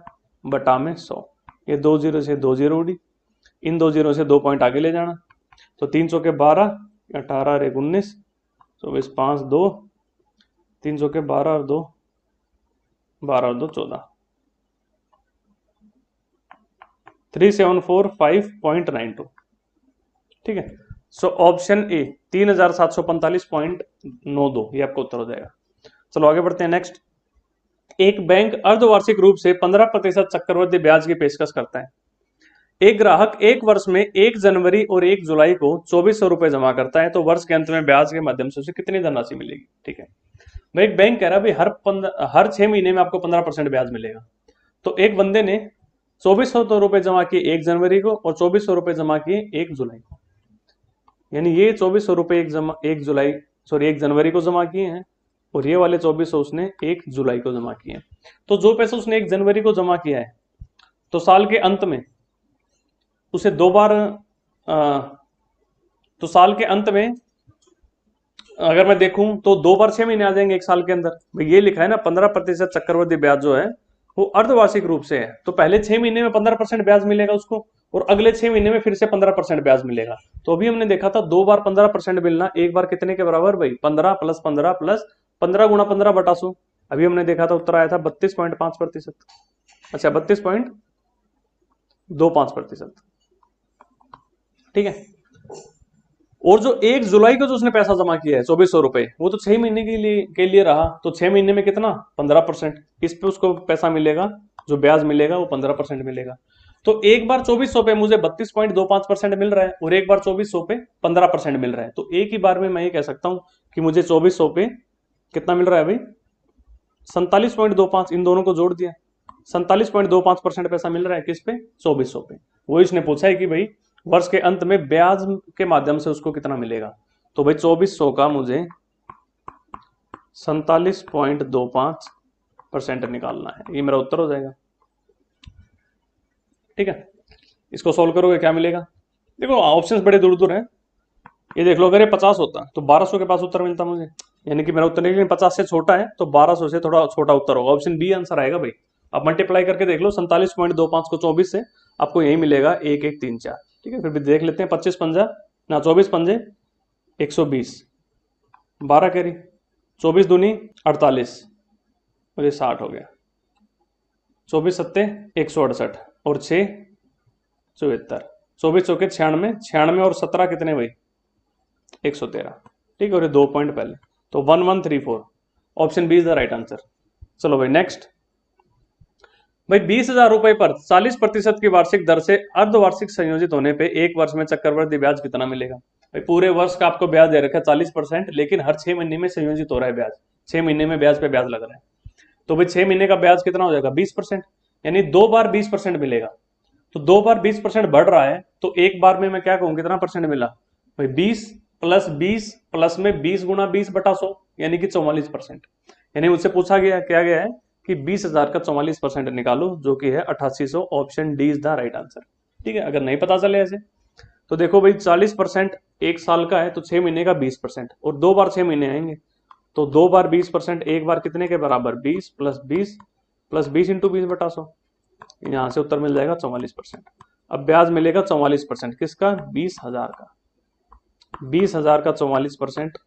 बटा में 100। ये 2 जीरो से 2 जीरो उड़ी, इन 2 जीरो से 2 पॉइंट आगे ले जाना। तो 300 के 12, 18 और 19, 24, 5 2, 300 के 12 और 2, 12 और 2 14, 3745.92। ठीक है, सो ऑप्शन ए 3745.92 ये आपका उत्तर हो जाएगा। चलो आगे बढ़ते हैं। नेक्स्ट, एक बैंक अर्धवार्षिक रूप से 15% चक्रवृद्धि ब्याज की पेशकश करता है। एक ग्राहक एक वर्ष में 1 जनवरी और 1 जुलाई को 2400 रुपए जमा करता है, तो वर्ष के अंत में ब्याज के माध्यम से उसे कितनी धनराशि मिलेगी। ठीक है भाई, एक बैंक कह रहा है भाई हर 6 महीने में आपको 15% ब्याज मिलेगा। तो एक बंदे ने 2400 रुपए जमा किए 1 जनवरी को और 2400 रुपए जमा किए 1 जुलाई को, यानी ये 2400 रुपए 1 जुलाई सॉरी 1 जनवरी को जमा किए हैं और ये वाले 2400 उसने 1 जुलाई को जमा किए हैं। तो जो पैसा उसने 1 जनवरी को जमा किया है, तो साल के अंत में उसे 2 बार तो साल के अंत में अगर मैं देखूं तो 2 बार 6 महीने आ जाएंगे एक साल के अंदर। भाई ये लिखा है ना 15% चक्रवृद्धि ब्याज जो है वो अर्धवार्षिक रूप से है, तो पहले 6 महीने में 15% ब्याज मिलेगा उसको और अगले 6 महीने में फिर से 15% ब्याज मिलेगा। तो अभी हमने देखा था 2 बार 15% मिलना, एक बार कितने के बराबर भाई 15 प्लस 15 प्लस 15 गुणा 15 बटा 100। अभी हमने देखा था उत्तर आया था 32.5%। अच्छा 32.25%। ठीक है, और जो 1 जुलाई को जो उसने पैसा जमा किया है 2400 रुपए, वो तो 6 महीने के लिए रहा, तो 6 महीने में कितना 15%, इस पे उसको पैसा मिलेगा, जो ब्याज मिलेगा वो 15% मिलेगा। तो एक बार 2400 पे मुझे 32.25% मिल रहा है और एक बार 2400 पे 15% मिल रहा है। तो एक ही बार में मैं ये कह सकता हूं कि मुझे 2400 पे कितना मिल रहा है भाई 47.25, इन दोनों को जोड़ दिया 47.25% पैसा मिल रहा है किस पे 2400 पे। वो इसने पूछा है कि भाई वर्ष के अंत में ब्याज के माध्यम से उसको कितना मिलेगा। तो भाई 2400 का मुझे 47.25% निकालना है, ये मेरा उत्तर हो जाएगा। ठीक है, इसको सॉल्व करोगे क्या मिलेगा, देखो ऑप्शंस बड़े दूर दूर हैं। ये देख लो अगर ये 50 होता तो 1200 के पास उत्तर मिलता मुझे, यानी कि मेरा उत्तर नहीं, 50 से छोटा है तो 1200 से थोड़ा छोटा उत्तर होगा। ऑप्शन बी आंसर आएगा भाई। आप मल्टीप्लाई करके देख लो 47.25 को 24 से, आपको यही मिलेगा 1134। ठीक है, फिर भी देख लेते हैं 25 पंजा ना 24 पंजे 120, 12 कैरी 24 दूनी 48 और ये 60 हो गया, 24 सत्ते 168 और 6 74, 24 चौके 96, 96 और 17 कितने भाई 113। ठीक है, और ये 2 पॉइंट पहले, तो 1134 option B is the right answer. चलो भाई नेक्स्ट, भाई 20,000 रुपए पर 40% की वार्षिक दर से अर्धवार्षिक संयोजित होने पे एक वर्ष में चक्रवृद्धि ब्याज कितना मिलेगा। भाई पूरे वर्ष का आपको ब्याज दे रखा है 40%, लेकिन हर 6 महीने में संयोजित हो रहा है ब्याज, 6 महीने में ब्याज पे ब्याज लग रहा है। तो भाई 6 महीने का ब्याज कितना हो जाएगा 20%, यानी 2 बार 20% मिलेगा। तो 2 बार 20% बढ़ रहा है, तो एक बार में मैं क्या कहूँ कितना परसेंट मिला भाई 20 प्लस 20 प्लस में 20 गुणा 20 बटा 100, यानी कि 44%। यानी मुझसे पूछा गया क्या गया है कि 20,000 का 44% निकालो, जो कि है 8800। Option D is the right answer. ठीक है, अगर नहीं पता चले ऐसे तो देखो भाई 40% एक साल का है तो 6 महीने का 20%, और 2 बार 6 महीने आएंगे, तो 2 बार 20%, एक बार कितने के बराबर 20 प्लस 20 प्लस 20 इंटू 20 बटा 100, यहां से उत्तर मिल जाएगा 44%। अब ब्याज मिलेगा 44%, किसका 20,000 का, 20,000 का 44%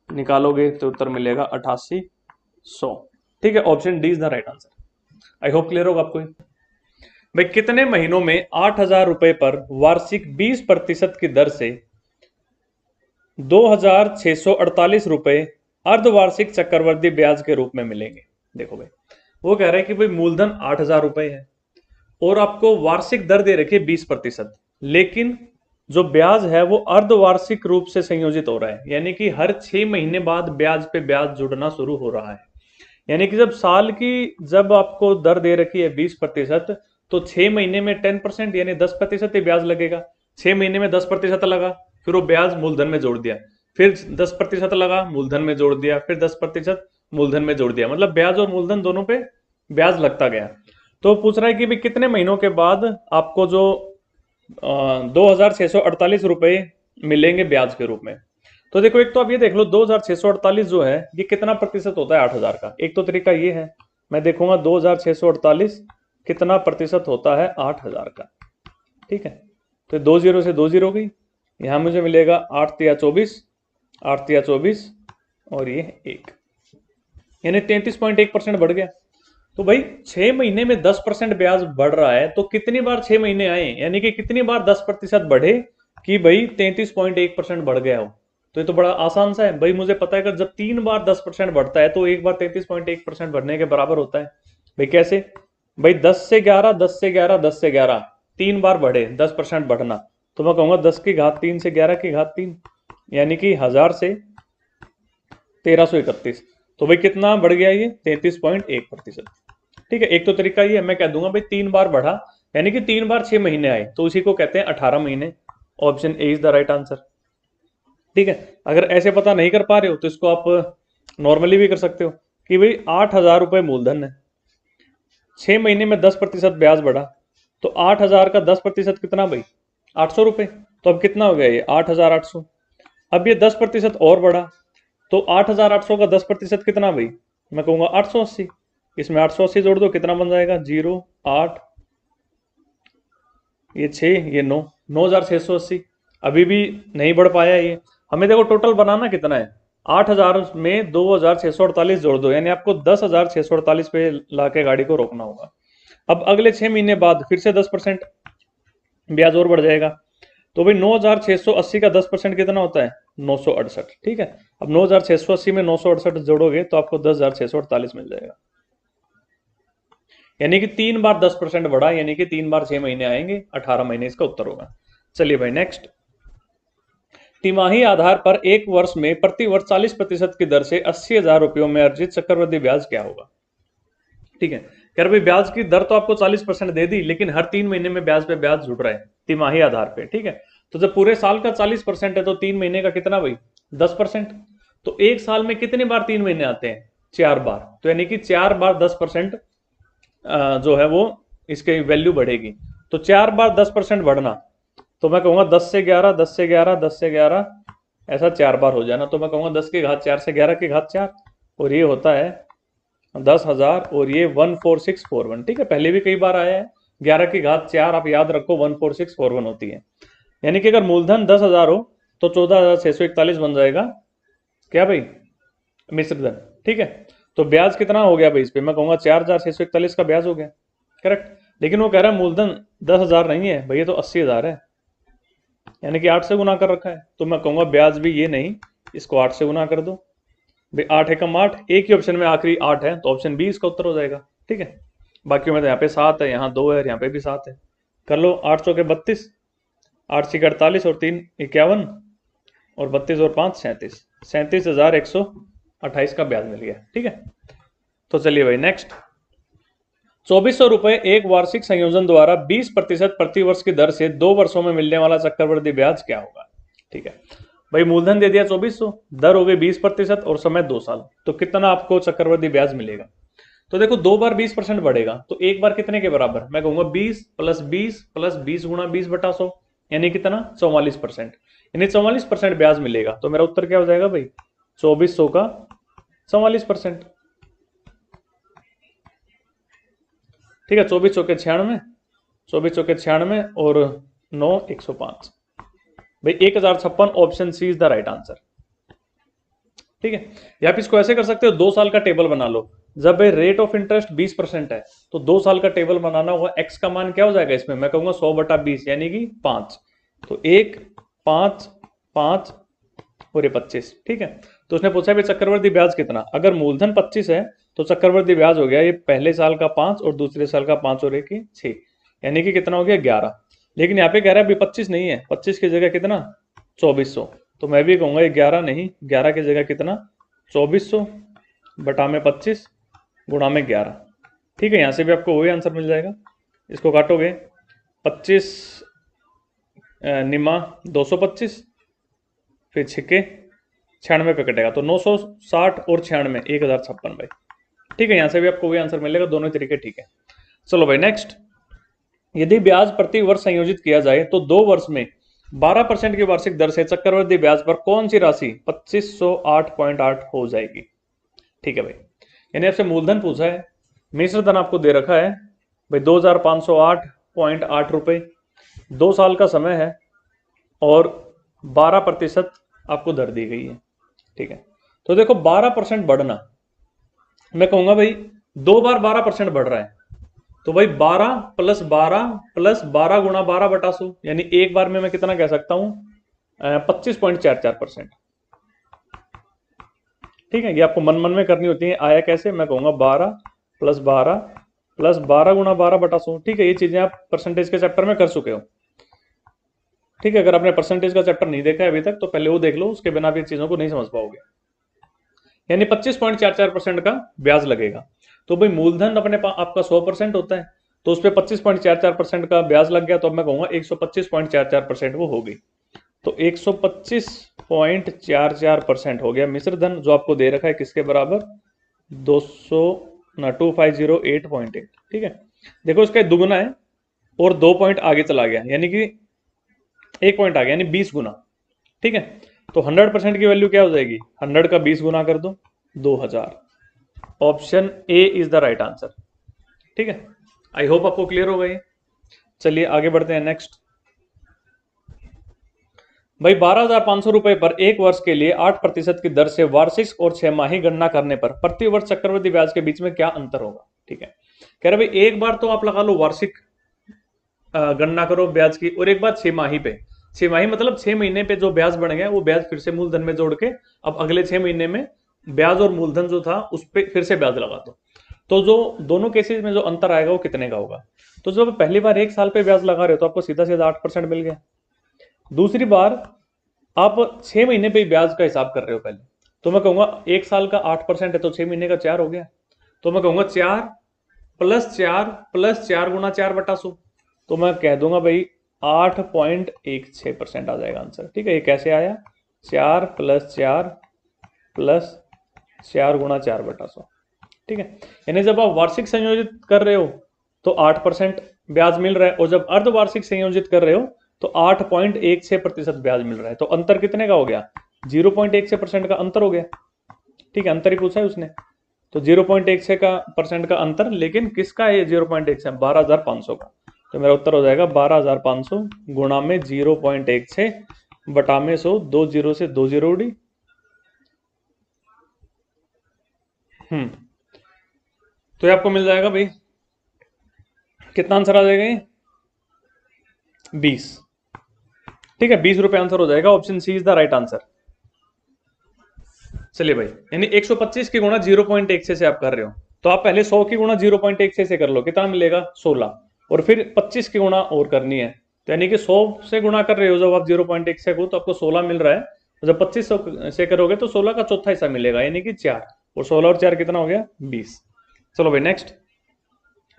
निकालोगे तो उत्तर मिलेगा 8800। ठीक है, option D is the right answer. I hope clear होगा आपको। भाई कितने महीनों में 8,000 रुपए पर वार्षिक 20% की दर से 2,648 रुपए अर्धवार्षिक चक्रवृद्धि ब्याज के रूप में मिलेंगे। देखो भाई वो कह रहे हैं कि भाई मूलधन 8,000 रुपए है और आपको वार्षिक दर दे रखी है 20%, लेकिन जो ब्याज है वो अर्धवार्षिक रूप से संयोजित हो रहा है, यानी कि हर 6 महीने बाद ब्याज पे ब्याज जुड़ना शुरू हो रहा है। यानी कि जब साल की जब आपको दर दे रखी है 20%, तो 6 महीने में 10% यानी 10% ही ब्याज लगेगा, 6 महीने में 10% लगा, फिर वो ब्याज मूलधन में जोड़ दिया, फिर 10% लगा मूलधन में जोड़ दिया, फिर 10% मूलधन में जोड़ दिया, मतलब ब्याज और मूलधन दोनों पे ब्याज लगता गया। तो पूछ रहा है कि भाई कितने महीनों के बाद आपको जो 2,648 रुपए मिलेंगे ब्याज के रूप में। तो देखो एक तो आप ये देख लो 2,648 जो है ये कितना प्रतिशत होता है 8,000 का। एक तो तरीका ये है, मैं देखूंगा 2,648 कितना प्रतिशत होता है 8,000 का। ठीक है, तो 2 जीरो से 2 जीरो गई, यहां मुझे मिलेगा 8 तिया 24, 8 तिया 24 और ये 1, यानी 33.1% बढ़ गया। तो भाई 6 महीने में 10% ब्याज बढ़ रहा है, तो कितनी बार 6 महीने आए, यानी कि कितनी बार 10% बढ़े कि भाई 33.1% बढ़ गया हो। तो ये तो बड़ा आसान सा है भाई, मुझे पता है कि जब 3 बार 10% बढ़ता है तो एक बार 33.1% बढ़ने के बराबर होता है। भाई कैसे, भाई 10 से 11, 10 से 11, 10 से 11, 3 बार बढ़े 10% बढ़ना, तो मैं कहूंगा 10 की घात 3 से 11 की घात 3, यानी कि 1000 से 1331। तो भाई कितना बढ़ गया ये 33.1%। ठीक है, एक तो तरीका ये है, मैं कह दूंगा भाई 3 बार बढ़ा, यानी कि 3 बार 6 महीने आए, तो उसी को कहते हैं 18 महीने। Option A is the right answer. ठीक है, अगर ऐसे पता नहीं कर पा रहे हो तो इसको आप नॉर्मली भी कर सकते हो कि भाई 8,000 रुपये मूलधन है, 6 महीने में 10% ब्याज बढ़ा, तो 8,000 का 10% कितना भाई 800 रुपये। तो अब कितना हो गया ये 8,800। अब ये 10% और बढ़ा, तो 8,800 का 10% कितना भाई, मैं कहूंगा 880। इसमें 880 जोड़ दो, कितना बन जाएगा 0, 8, ये 6, ये 9, 9,680। अभी भी नहीं बढ़ पाया ये। हमें देखो टोटल बनाना कितना है, 8,000 में 2,648 जोड़ दो, यानी आपको 10,648 पे लाके गाड़ी को रोकना होगा। अब अगले 6 महीने बाद फिर से 10% ब्याज और बढ़ जाएगा, तो भाई 9,680 का 10% कितना होता है 968। ठीक है, अब 9,680 में 968 जोड़ोगे तो आपको 10,648 मिल जाएगा, यानी कि 3 बार 10% बढ़ा, यानी कि 3 बार 6 महीने आएंगे, 18 महीने इसका उत्तर होगा। चलिए भाई नेक्स्ट, तिमाही आधार पर एक वर्ष में प्रति वर्ष 40% की दर से 80,000 रुपयों में अर्जित चक्रवृद्धि ब्याज क्या होगा। ठीक है, कह रहे भाई ब्याज की दर तो आपको 40% दे दी, लेकिन हर 3 महीने में ब्याज पे ब्याज जुड़ रहा है तिमाही आधार पे। ठीक है, तो जब पूरे साल का 40% है तो 3 महीने का कितना भाई 10%। तो एक साल में कितनी बार 3 महीने आते हैं 4 बार, तो यानी कि 4 बार 10% जो है वो इसके वैल्यू बढ़ेगी। तो 4 बार 10% बढ़ना, तो मैं कहूंगा 10 से 11, 10 से 11, 10 से 11, ऐसा 4 बार हो जाना, तो मैं कहूंगा 10 की घात 4 से 11 की घात 4, और ये होता है 10,000, और ये 14641। ठीक है, पहले भी कई बार आया है। 11 की घात 4 आप याद रखो 14641 होती है, यानी कि अगर मूलधन 10,000 हो तो 14,641 बन जाएगा क्या भाई मिश्र धन। ठीक है, तो ब्याज कितना हो गया भाई इस पे, मैं कहूंगा 4,641 का ब्याज हो गया, करेक्ट। लेकिन वो कह रहा है मूलधन 10,000 नहीं है भैया, तो 80,000 है, यानी कि 8 से गुना कर रखा है, तो मैं कहूंगा ब्याज भी ये नहीं, इसको 8 से गुना कर दो भाई। 8 एकम 8, एक ही ऑप्शन में आखिरी 8 है, तो ऑप्शन बी इसका उत्तर हो जाएगा। ठीक है, बाकी में तो यहाँ पे 7 है, यहाँ 2 है, यहाँ पे भी 7 है। कर लो 8 चौके 32, 8 छीके 48 और 3 51, और 32 और 5 37, 37,128 का ब्याज मिल गया। ठीक है, तो चलिए भाई नेक्स्ट, 2,400 रुपए एक वार्षिक संयोजन द्वारा 20% प्रति वर्ष की दर से 2 वर्षों में मिलने वाला चक्रवृद्धि ब्याज क्या होगा। ठीक है भाई, मूलधन दे दिया 2,400, दर हो गई 20% और समय 2 साल, तो कितना आपको चक्रवृद्धि ब्याज मिलेगा। तो देखो 2 बार 20% बढ़ेगा, तो एक बार कितने के बराबर, मैं कहूंगा 20 प्लस 20 प्लस 20 गुणा 20/100, यानी कितना 44%, यानी 44% ब्याज मिलेगा। तो मेरा उत्तर क्या हो जाएगा भाई 2,400 का 44%। ठीक है, 24 चौके 96, 24 चौके 96 और 9 105, भाई 1,056, option C is the right answer. ठीक है, या आप इसको ऐसे कर सकते हो, 2 साल का टेबल बना लो। जब रेट ऑफ इंटरेस्ट 20% है तो 2 साल का टेबल बनाना होगा, एक्स का मान क्या हो जाएगा इसमें, मैं कहूंगा 100/20, यानी कि 5, तो 1 5 5 और ये 25। ठीक है, तो उसने पूछा भी चक्रवृद्धि ब्याज कितना, अगर मूलधन 25 है तो चक्रवृद्धि ब्याज हो गया ये पहले साल का 5 और दूसरे साल का 5 और 1 6, यानी कि कितना हो गया 11। लेकिन यहाँ पे कह रहा है अभी 25 नहीं है, 25 की जगह कितना 2,400, तो मैं भी कहूंगा 11 नहीं, 11 की जगह कितना 2,400 बटा में 25 गुणा में 11। ठीक है, यहाँ से भी आपको वही आंसर मिल जाएगा, इसको काटोगे 25 निमा 225, फिर छिके 96 पे कटेगा तो 960 और 96 1056 भाई। ठीक है, यहां से भी आपको वही आंसर मिलेगा, दोनों तरीके ठीक है। चलो भाई नेक्स्ट, यदि ब्याज प्रति वर्ष संयोजित किया जाए तो 2 वर्ष में 12% की वार्षिक दर से चक्रवृद्धि ब्याज पर कौन सी राशि 2508.8 हो जाएगी। ठीक है भाई, यानी आपसे मूलधन पूछा है, मिश्र धन आपको दे रखा है भाई 2508.8 रुपए, 2 साल का समय है और 12% आपको दर दी गई है। ठीक है, तो देखो 12% बढ़ना, मैं कहूंगा भाई 2 बार 12% बढ़ रहा है, तो भाई 12 प्लस 12 प्लस 12 गुणा 12/100, यानी एक बार में मैं कितना कह सकता हूं 25.44%। ठीक है, ये आपको मन मन में करनी होती है, आया कैसे, मैं कहूंगा 12 प्लस 12 प्लस 12 गुणा 12/100। ठीक है, ये चीजें आप परसेंटेज के चैप्टर में कर चुके हो। ठीक है, अगर आपने परसेंटेज का चैप्टर नहीं देखा है अभी तक तो पहले वो देख लो, उसके बिना भी चीजों को नहीं समझ पाओगे। यानी 25.44% का ब्याज लगेगा। तो भाई मूलधन अपने आपका 100% होता है, तो उस पर 25.44% का ब्याज लग गया, तो अब मैं कहूंगा 125.44% वो होगी। तो 125.44% हो गया मिश्र धन, जो आपको दे रखा है किसके बराबर 2508.8। ठीक है, देखो इसका दुगुना है और 2 पॉइंट आगे चला गया, यानी कि 1 पॉइंट आ गया, यानी 20 गुना। ठीक है, तो 100% की वैल्यू क्या हो जाएगी, 100 का 20 गुना कर दो 2000। Option A is the right answer. ठीक है, आई होप आपको क्लियर हो गई। चलिए आगे बढ़ते हैं नेक्स्ट। भाई 12,500 रुपए पर 1 वर्ष के लिए 8% की दर से वार्षिक और 6 माही गणना करने पर प्रति वर्ष चक्रवृद्धि ब्याज के बीच में क्या अंतर होगा। ठीक है, कह रहे भाई एक बार तो आप लगा लो वार्षिक गणना करो ब्याज की, और एक बार 6 माही पे, 6 माही मतलब 6 महीने पे जो ब्याज बन गया वो ब्याज फिर से मूलधन में जोड़ के अब अगले 6 महीने में ब्याज और मूलधन जो था उस पर फिर से ब्याज लगा दो, तो जो दोनों केसेस में जो अंतर आएगा वो कितने का होगा। तो जब पहली बार 1 साल पे ब्याज लगा रहे हो तो आपको सीधा सीधा 8% मिल गया। दूसरी बार आप 6 महीने पे ब्याज का हिसाब कर रहे हो पहले, तो मैं कहूंगा 1 साल का 8% है तो 6 महीने का 4 हो गया, तो मैं कहूंगा 4 प्लस 4 प्लस 4 गुना 4/100, तो मैं कह दूंगा भाई 8.16% आ जाएगा आंसर। ठीक है, ये कैसे आया, 4 प्लस 4 प्लस 4 गुणा 4/100। ठीक है, यानी जब आप वार्षिक संयोजित कर रहे हो तो 8% ब्याज मिल रहा है, और जब अर्धवार्षिक संयोजित कर रहे हो तो 8.16% ब्याज मिल रहा है। तो अंतर कितने का हो गया, 0.16% का अंतर हो गया। ठीक है, अंतर ही पूछा है उसने, तो 0.16% का अंतर, लेकिन किसका है 0.16, 12,500 का। तो मेरा उत्तर हो जाएगा 12,500 गुणा में 0.16 बटा में 100, 2 0 से 2 0 उड़ी। तो ये आपको मिल जाएगा भाई, कितना आंसर आ जाएगा ये 20। ठीक है, 20 रुपए आंसर हो जाएगा, option C is the right answer. चलिए भाई, यानी 125 की गुणा 0.16 से आप कर रहे हो, तो आप पहले 100 की गुणा 0.16 से कर लो, कितना मिलेगा 16, और फिर 25 की गुणा और करनी है, तो यानी कि 100 से गुणा कर रहे हो जब आप 0.16 को, तो आपको 16 मिल रहा है, तो जब 25 से करोगे तो 16 का चौथा हिस्सा मिलेगा, यानी कि 4, और 16 और 4 कितना हो गया 20। चलो भाई नेक्स्ट,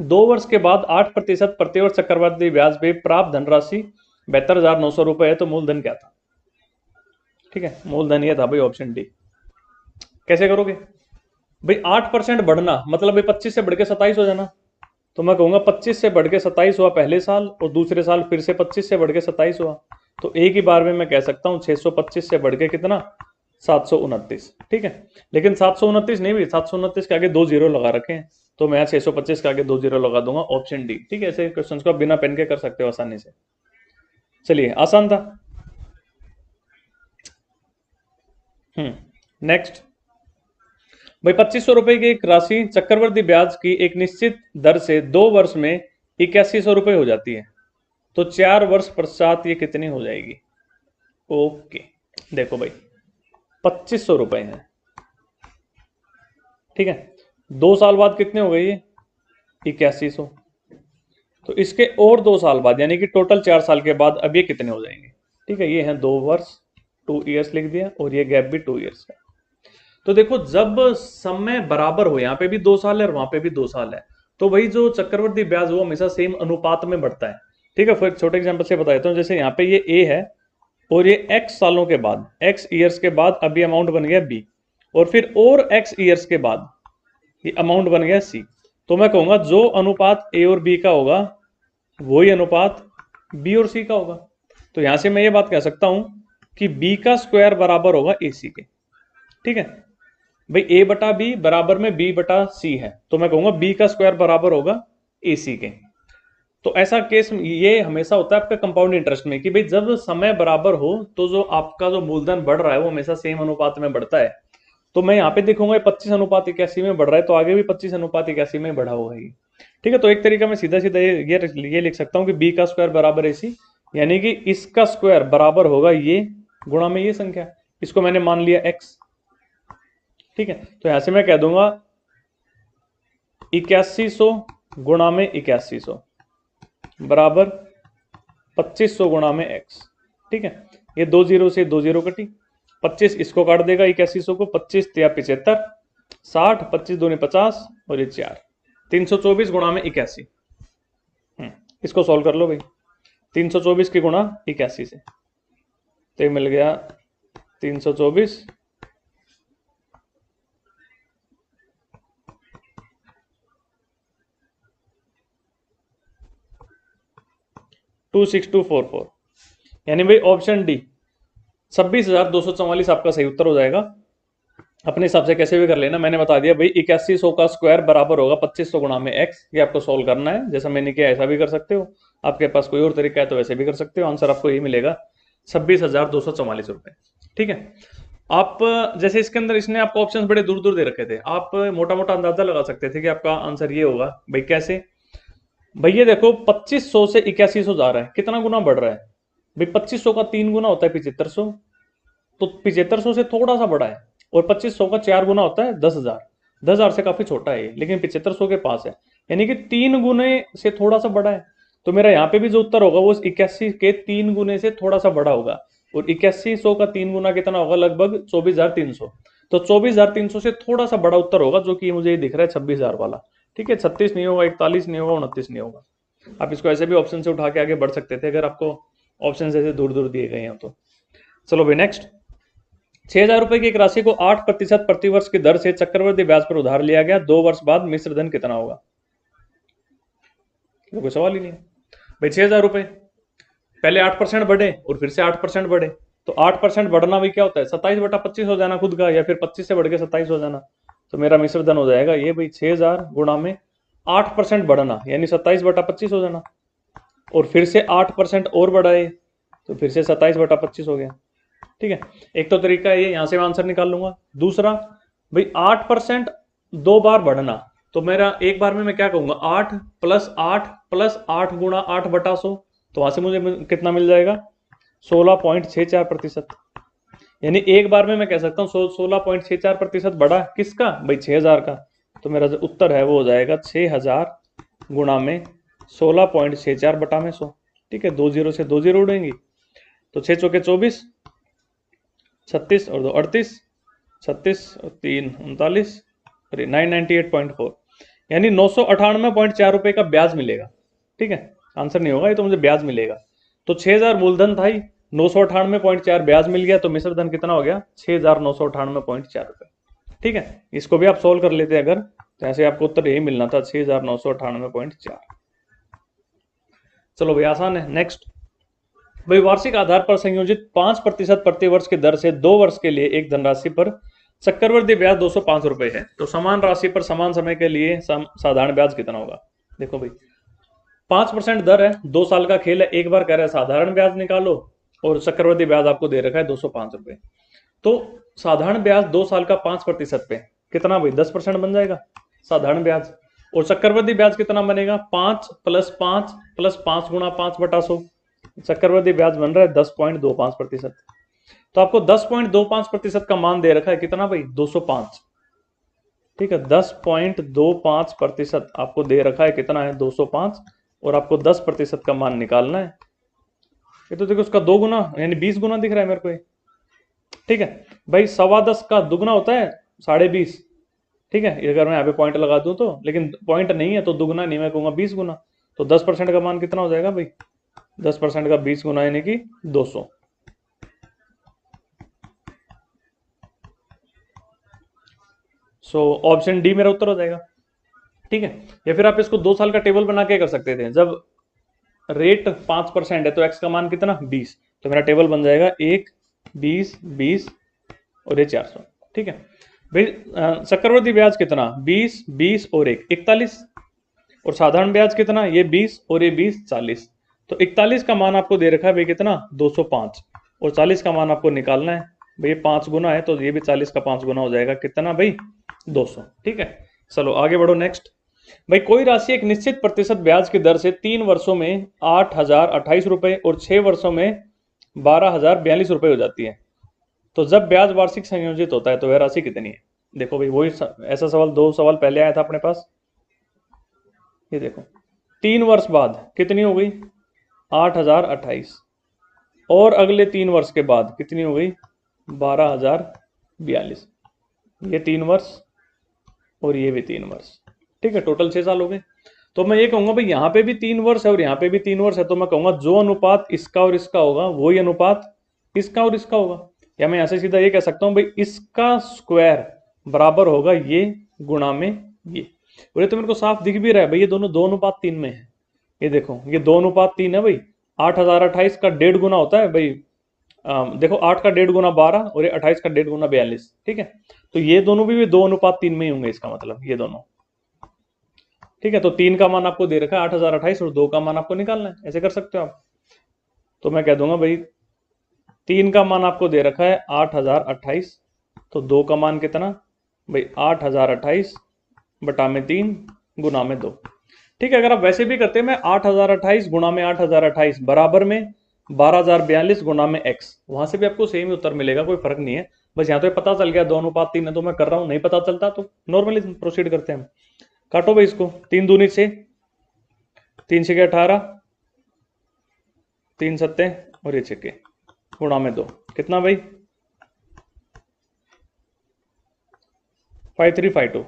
2 वर्ष के बाद 8% प्रतिवर्ष चक्रवृद्धि ब्याज पे प्राप्त धनराशि 72,900 रुपए है, तो मूलधन क्या था। ठीक है, मूलधन ये था भाई ऑप्शन डी। कैसे करोगे भाई, 8% बढ़ना मतलब भाई 25 से बढ़ के 27 हो जाना, तो मैं कहूंगा 25 से बढ़ के 27 हुआ पहले साल, और दूसरे साल फिर से 25 से बढ़ के 27 हुआ, तो एक ही बार में मैं कह सकता हूं 625 से बढ़ के कितना 729। ठीक है, लेकिन 729 नहीं भी, 729 के आगे 2 जीरो लगा रखे हैं, तो मैं 625 के आगे 2 जीरो लगा दूंगा, ऑप्शन डी। ठीक है, ऐसे क्वेश्चंस को बिना पेन के कर सकते हो आसानी से। चलिए, आसान था। नेक्स्ट भाई, 2500 रुपए की एक राशि चक्रवृद्धि ब्याज की एक निश्चित दर से 2 वर्ष में 8100 रुपए हो जाती है, तो 4 वर्ष पश्चात ये कितनी हो जाएगी। ओके, देखो भाई 2500 रुपए है, ठीक है, 2 साल बाद कितने हो गई ये 8100, तो इसके और 2 साल बाद यानी कि टोटल 4 साल के बाद अब ये कितने हो जाएंगे। ठीक है, ये है 2 वर्ष 2 ईयर्स लिख दिया, और ये गैप भी 2 ईयर्स का। तो देखो जब समय बराबर हो, यहाँ पे भी 2 साल है और वहां पे भी 2 साल है, तो वही जो चक्रवृद्धि ब्याज वो हमेशा सेम अनुपात में बढ़ता है, ठीक है, फिर छोटे एग्जाम्पल से बता देता हूँ। जैसे यहाँ पे ये ए है और ये एक्स सालों के बाद, एक्स ईयर्स के बाद अभी अमाउंट बन गया बी, और फिर और एक्स ईयर्स के बाद ये अमाउंट बन गया सी। तो मैं कहूंगा जो अनुपात ए और बी का होगा वही अनुपात बी और सी का होगा। तो यहां से मैं ये बात कह सकता हूं कि बी का स्क्वायर बराबर होगा ए सी के। ठीक है भाई, ए बटा बी बराबर में बी बटा सी है, तो मैं कहूंगा बी का स्क्वायर बराबर होगा ए सी के। तो ऐसा केस ये हमेशा होता है आपका कंपाउंड इंटरेस्ट में कि भाई जब समय बराबर हो तो जो आपका जो मूलधन बढ़ रहा है वो हमेशा सेम अनुपात में बढ़ता है। तो मैं यहाँ पे देखूंगा 25:81 में बढ़ रहा है, तो आगे भी 25:81 में बढ़ा होगा ये। ठीक है, तो एक तरीका मैं सीधा सीधा ये लिख सकता हूँ कि बी का स्क्वायर बराबर ए सी, यानी कि इसका स्क्वायर बराबर होगा ये गुणा में ये संख्या, इसको मैंने मान लिया एक्स। ठीक है, तो यहां से मैं कह दूंगा 8100 गुणा में 8100 बराबर 2500 गुणा में एक्स। ठीक है, ये 2 जीरो से 2 जीरो कटी, 25 इसको काट देगा 8100 को, 25 या 75, 60, 25 दूनी 50 और ये 4, 324 गुणा में 81। इसको सॉल्व कर लो भाई, 324 की गुणा 81 से, तो मिल गया 324 26244, यानी भाई ऑप्शन डी 26,244 आपका सही उत्तर हो जाएगा। अपने हिसाब से कैसे भी कर लेना, मैंने बता दिया भाई 8100 का स्क्वायर बराबर होगा 2500 गुणा में एक्स। ये आपको सॉल्व करना है, जैसा मैंने किया ऐसा भी कर सकते हो, आपके पास कोई और तरीका है तो वैसे भी कर सकते हो। आंसर आपको यही मिलेगा 26,244 रुपए। ठीक है, आप जैसे इसके अंदर इसने आपको ऑप्शंस बड़े दूर दूर दे रखे थे, आप मोटा मोटा अंदाजा लगा सकते थे कि आपका आंसर ये होगा। भाई कैसे, भैया देखो 2500 से 8100 जा रहा है, कितना गुना बढ़ रहा है भाई, 2500 का 3 गुना होता है 7500, तो 7500 से थोड़ा सा बड़ा है, और 2500 का 4 गुना होता है 10,000, 10,000 से काफी छोटा है ये, लेकिन 7500 के पास है, यानी कि 3 गुने से थोड़ा सा बड़ा है। तो मेरा यहाँ पे भी जो उत्तर होगा वो 81 के 3 गुने से थोड़ा सा बड़ा होगा, और 8100 का 3 गुना कितना होगा, लगभग 24,300। तो 24,300 से थोड़ा सा बड़ा उत्तर होगा, जो कि मुझे दिख रहा है 26,000 वाला। ठीक है, 36 नहीं होगा, 41 नहीं होगा, 29 नहीं होगा। आप इसको ऐसे भी ऑप्शन से उठा के आगे बढ़ सकते थे अगर आपको ऑप्शन ऐसे दूर दूर दिए गए हैं तो। चलो भाई नेक्स्ट, 6,000 रुपए की एक राशि को 8% प्रतिवर्ष की दर से चक्रवृद्धि ब्याज पर उधार लिया गया, 2 वर्ष बाद मिश्र धन कितना होगा? तो कोई सवाल ही नहीं है भाई। 6,000 रुपए पहले 8% बढ़े और फिर से 8% बढ़े, तो 8% बढ़ना भी क्या होता है, 27/25 हो जाना खुद का, या फिर 25 से बढ़ के 27 हो जाना। तो मेरा मिश्र धन हो जाएगा ये भाई 6,000 गुणा में 8% बढ़ना, यानी 27/25 हो जाना, और फिर से 8% और बढ़ाए तो फिर से 27/25 हो गया। ठीक है, एक तो तरीका है ये, यहां से मैं आंसर निकाल लूंगा। दूसरा भाई 8% 2 बार बढ़ना, तो मेरा एक बार में मैं क्या कहूंगा, 8 + 8 + 8 गुणा 8/100, तो वहां से मुझे कितना मिल जाएगा, 16.64%। यानी एक बार में मैं कह सकता हूँ 16.64% बढ़ा किसका भाई, 6,000 का। तो मेरा जो उत्तर है वो हो जाएगा 6,000 गुणा में 16.64 बटा में 100। ठीक है, 2 जीरो से 2 जीरो उड़ेंगी, तो 6 चौके 24, 36 और 2 38, 36 और 3 39, 998.4, यानी 998.4 रुपए का ब्याज मिलेगा। ठीक है, आंसर नहीं होगा ये, तो मुझे ब्याज मिलेगा। तो 6,000 मूलधन था ही, 998.4 ब्याज मिल गया, तो मिश्र धन कितना हो गया, 6,998.4 रुपए। ठीक है, इसको भी आप सोल्व कर लेते अगर, तो ऐसे आपको उत्तर यही मिलना था 6,998.4। चलो भाई आसान है। नेक्स्ट भाई, वार्षिक आधार पर संयोजित 5% प्रतिवर्ष की दर से 2 वर्ष के लिए एक धनराशि पर चक्रवृद्धि ब्याज 205 रुपए है, तो समान राशि पर समान समय के लिए साधारण ब्याज कितना होगा? देखो भाई 5% दर है, 2 साल का खेल है, एक बार कह रहा है साधारण ब्याज निकालो, और चक्रवृद्धि ब्याज आपको दे रखा है 205 रुपए। तो साधारण ब्याज 2 साल का 5% पे कितना भाई, 10% बन जाएगा साधारण ब्याज, और चक्रवृद्धि ब्याज कितना बनेगा, 5 + 5 + 5 गुणा 5/100, चक्रवृद्धि ब्याज बन रहा है 10.25%। तो आपको 10.25% का मान दे रखा है कितना भाई, 205। ठीक है, 10.25% आपको दे रखा है कितना है, 205, और आपको 10% का मान निकालना है। ये तो देखो उसका 2 गुना यानी 20 गुना दिख रहा है मेरे को ये। ठीक है भाई, 10.25 का दुगना होता है 20.5। ठीक है, अगर मैं यहाँ पे पॉइंट लगा दूं तो, लेकिन पॉइंट नहीं है तो दुगना नहीं, मैं कहूंगा 20 गुना, तो 10% का मान कितना हो जाएगा भाई, 10% का 20 गुना यानी कि 200। सो ऑप्शन डी मेरा उत्तर हो जाएगा। ठीक है, या फिर आप इसको 2 साल का टेबल बना के कर सकते थे। जब रेट 5% है तो एक्स का मान कितना 20, तो मेरा टेबल बन जाएगा 1, 20, 20 और ये 400। ठीक है भाई, चक्रवृद्धि ब्याज कितना 20, 20 और 1 41, और साधारण ब्याज कितना ये 20 और ये 20 40। तो 41 का मान आपको दे रखा है भाई कितना 205, और 40 का मान आपको निकालना है भाई, ये 5 गुना है तो ये भी 40 का 5 गुना हो जाएगा कितना भाई 200। ठीक है, चलो आगे बढ़ो नेक्स्ट। भाई कोई राशि एक निश्चित प्रतिशत ब्याज की दर से 3 वर्षों में 8,028 रुपए और 6 वर्षों में 12,042 रुपए हो जाती है, तो जब ब्याज वार्षिक संयोजित होता है तो वह राशि कितनी है। देखो भाई वही ऐसा सवाल 2 सवाल पहले आया था अपने पास। ये देखो 3 वर्ष बाद कितनी हो गई 8,028, और अगले 3 वर्ष के बाद कितनी हो गई 12,042। ये 3 वर्ष और ये भी 3 वर्ष। ठीक है, टोटल 6 साल हो गए। तो मैं ये कहूंगा भाई यहाँ पे भी 3 वर्ष है और यहाँ पे भी 3 वर्ष है, तो मैं कहूंगा जो अनुपात इसका और इसका होगा वही अनुपात इसका और इसका होगा। या मैं ऐसे सीधा ये कह सकता हूँ भाई इसका स्क्वायर बराबर होगा ये गुणा में ये। और ये तो मेरे को साफ दिख भी रहा है भाई, ये दोनों 2:3 में है। ये देखो ये 2:3 है भाई। 8,028 का 1.5 गुना होता है भाई, देखो 8 का 1.5 गुना 12 और ये 28 का 1.5 गुना 42। ठीक है, तो ये दोनों भी 2:3 में ही होंगे, इसका मतलब ये दोनों। ठीक है, तो 3 का मान आपको दे रखा है 8,028 और 2 का मान आपको निकालना है, ऐसे कर सकते हो आप। तो मैं कह दूंगा भाई 3 का मान आपको दे रखा है 8,028, तो 2 का मान कितना भाई 8,028 बटा में 3 गुना में 2। ठीक है, अगर आप वैसे भी करते हैं मैं 8,028 गुणा में 8,028 बराबर में 12,042 गुणा में x, वहां से भी आपको सेम ही उत्तर मिलेगा, कोई फर्क नहीं है। बस यहाँ तो पता चल गया 2:3 है तो मैं कर रहा हूँ, नहीं पता चलता तो नॉर्मली प्रोसीड करते हैं हम। काटो भाई इसको, 3 दूनी 6, 3 6 18, 3 सत्ते और ये 6 गुणा में 2 कितना भाई 5352।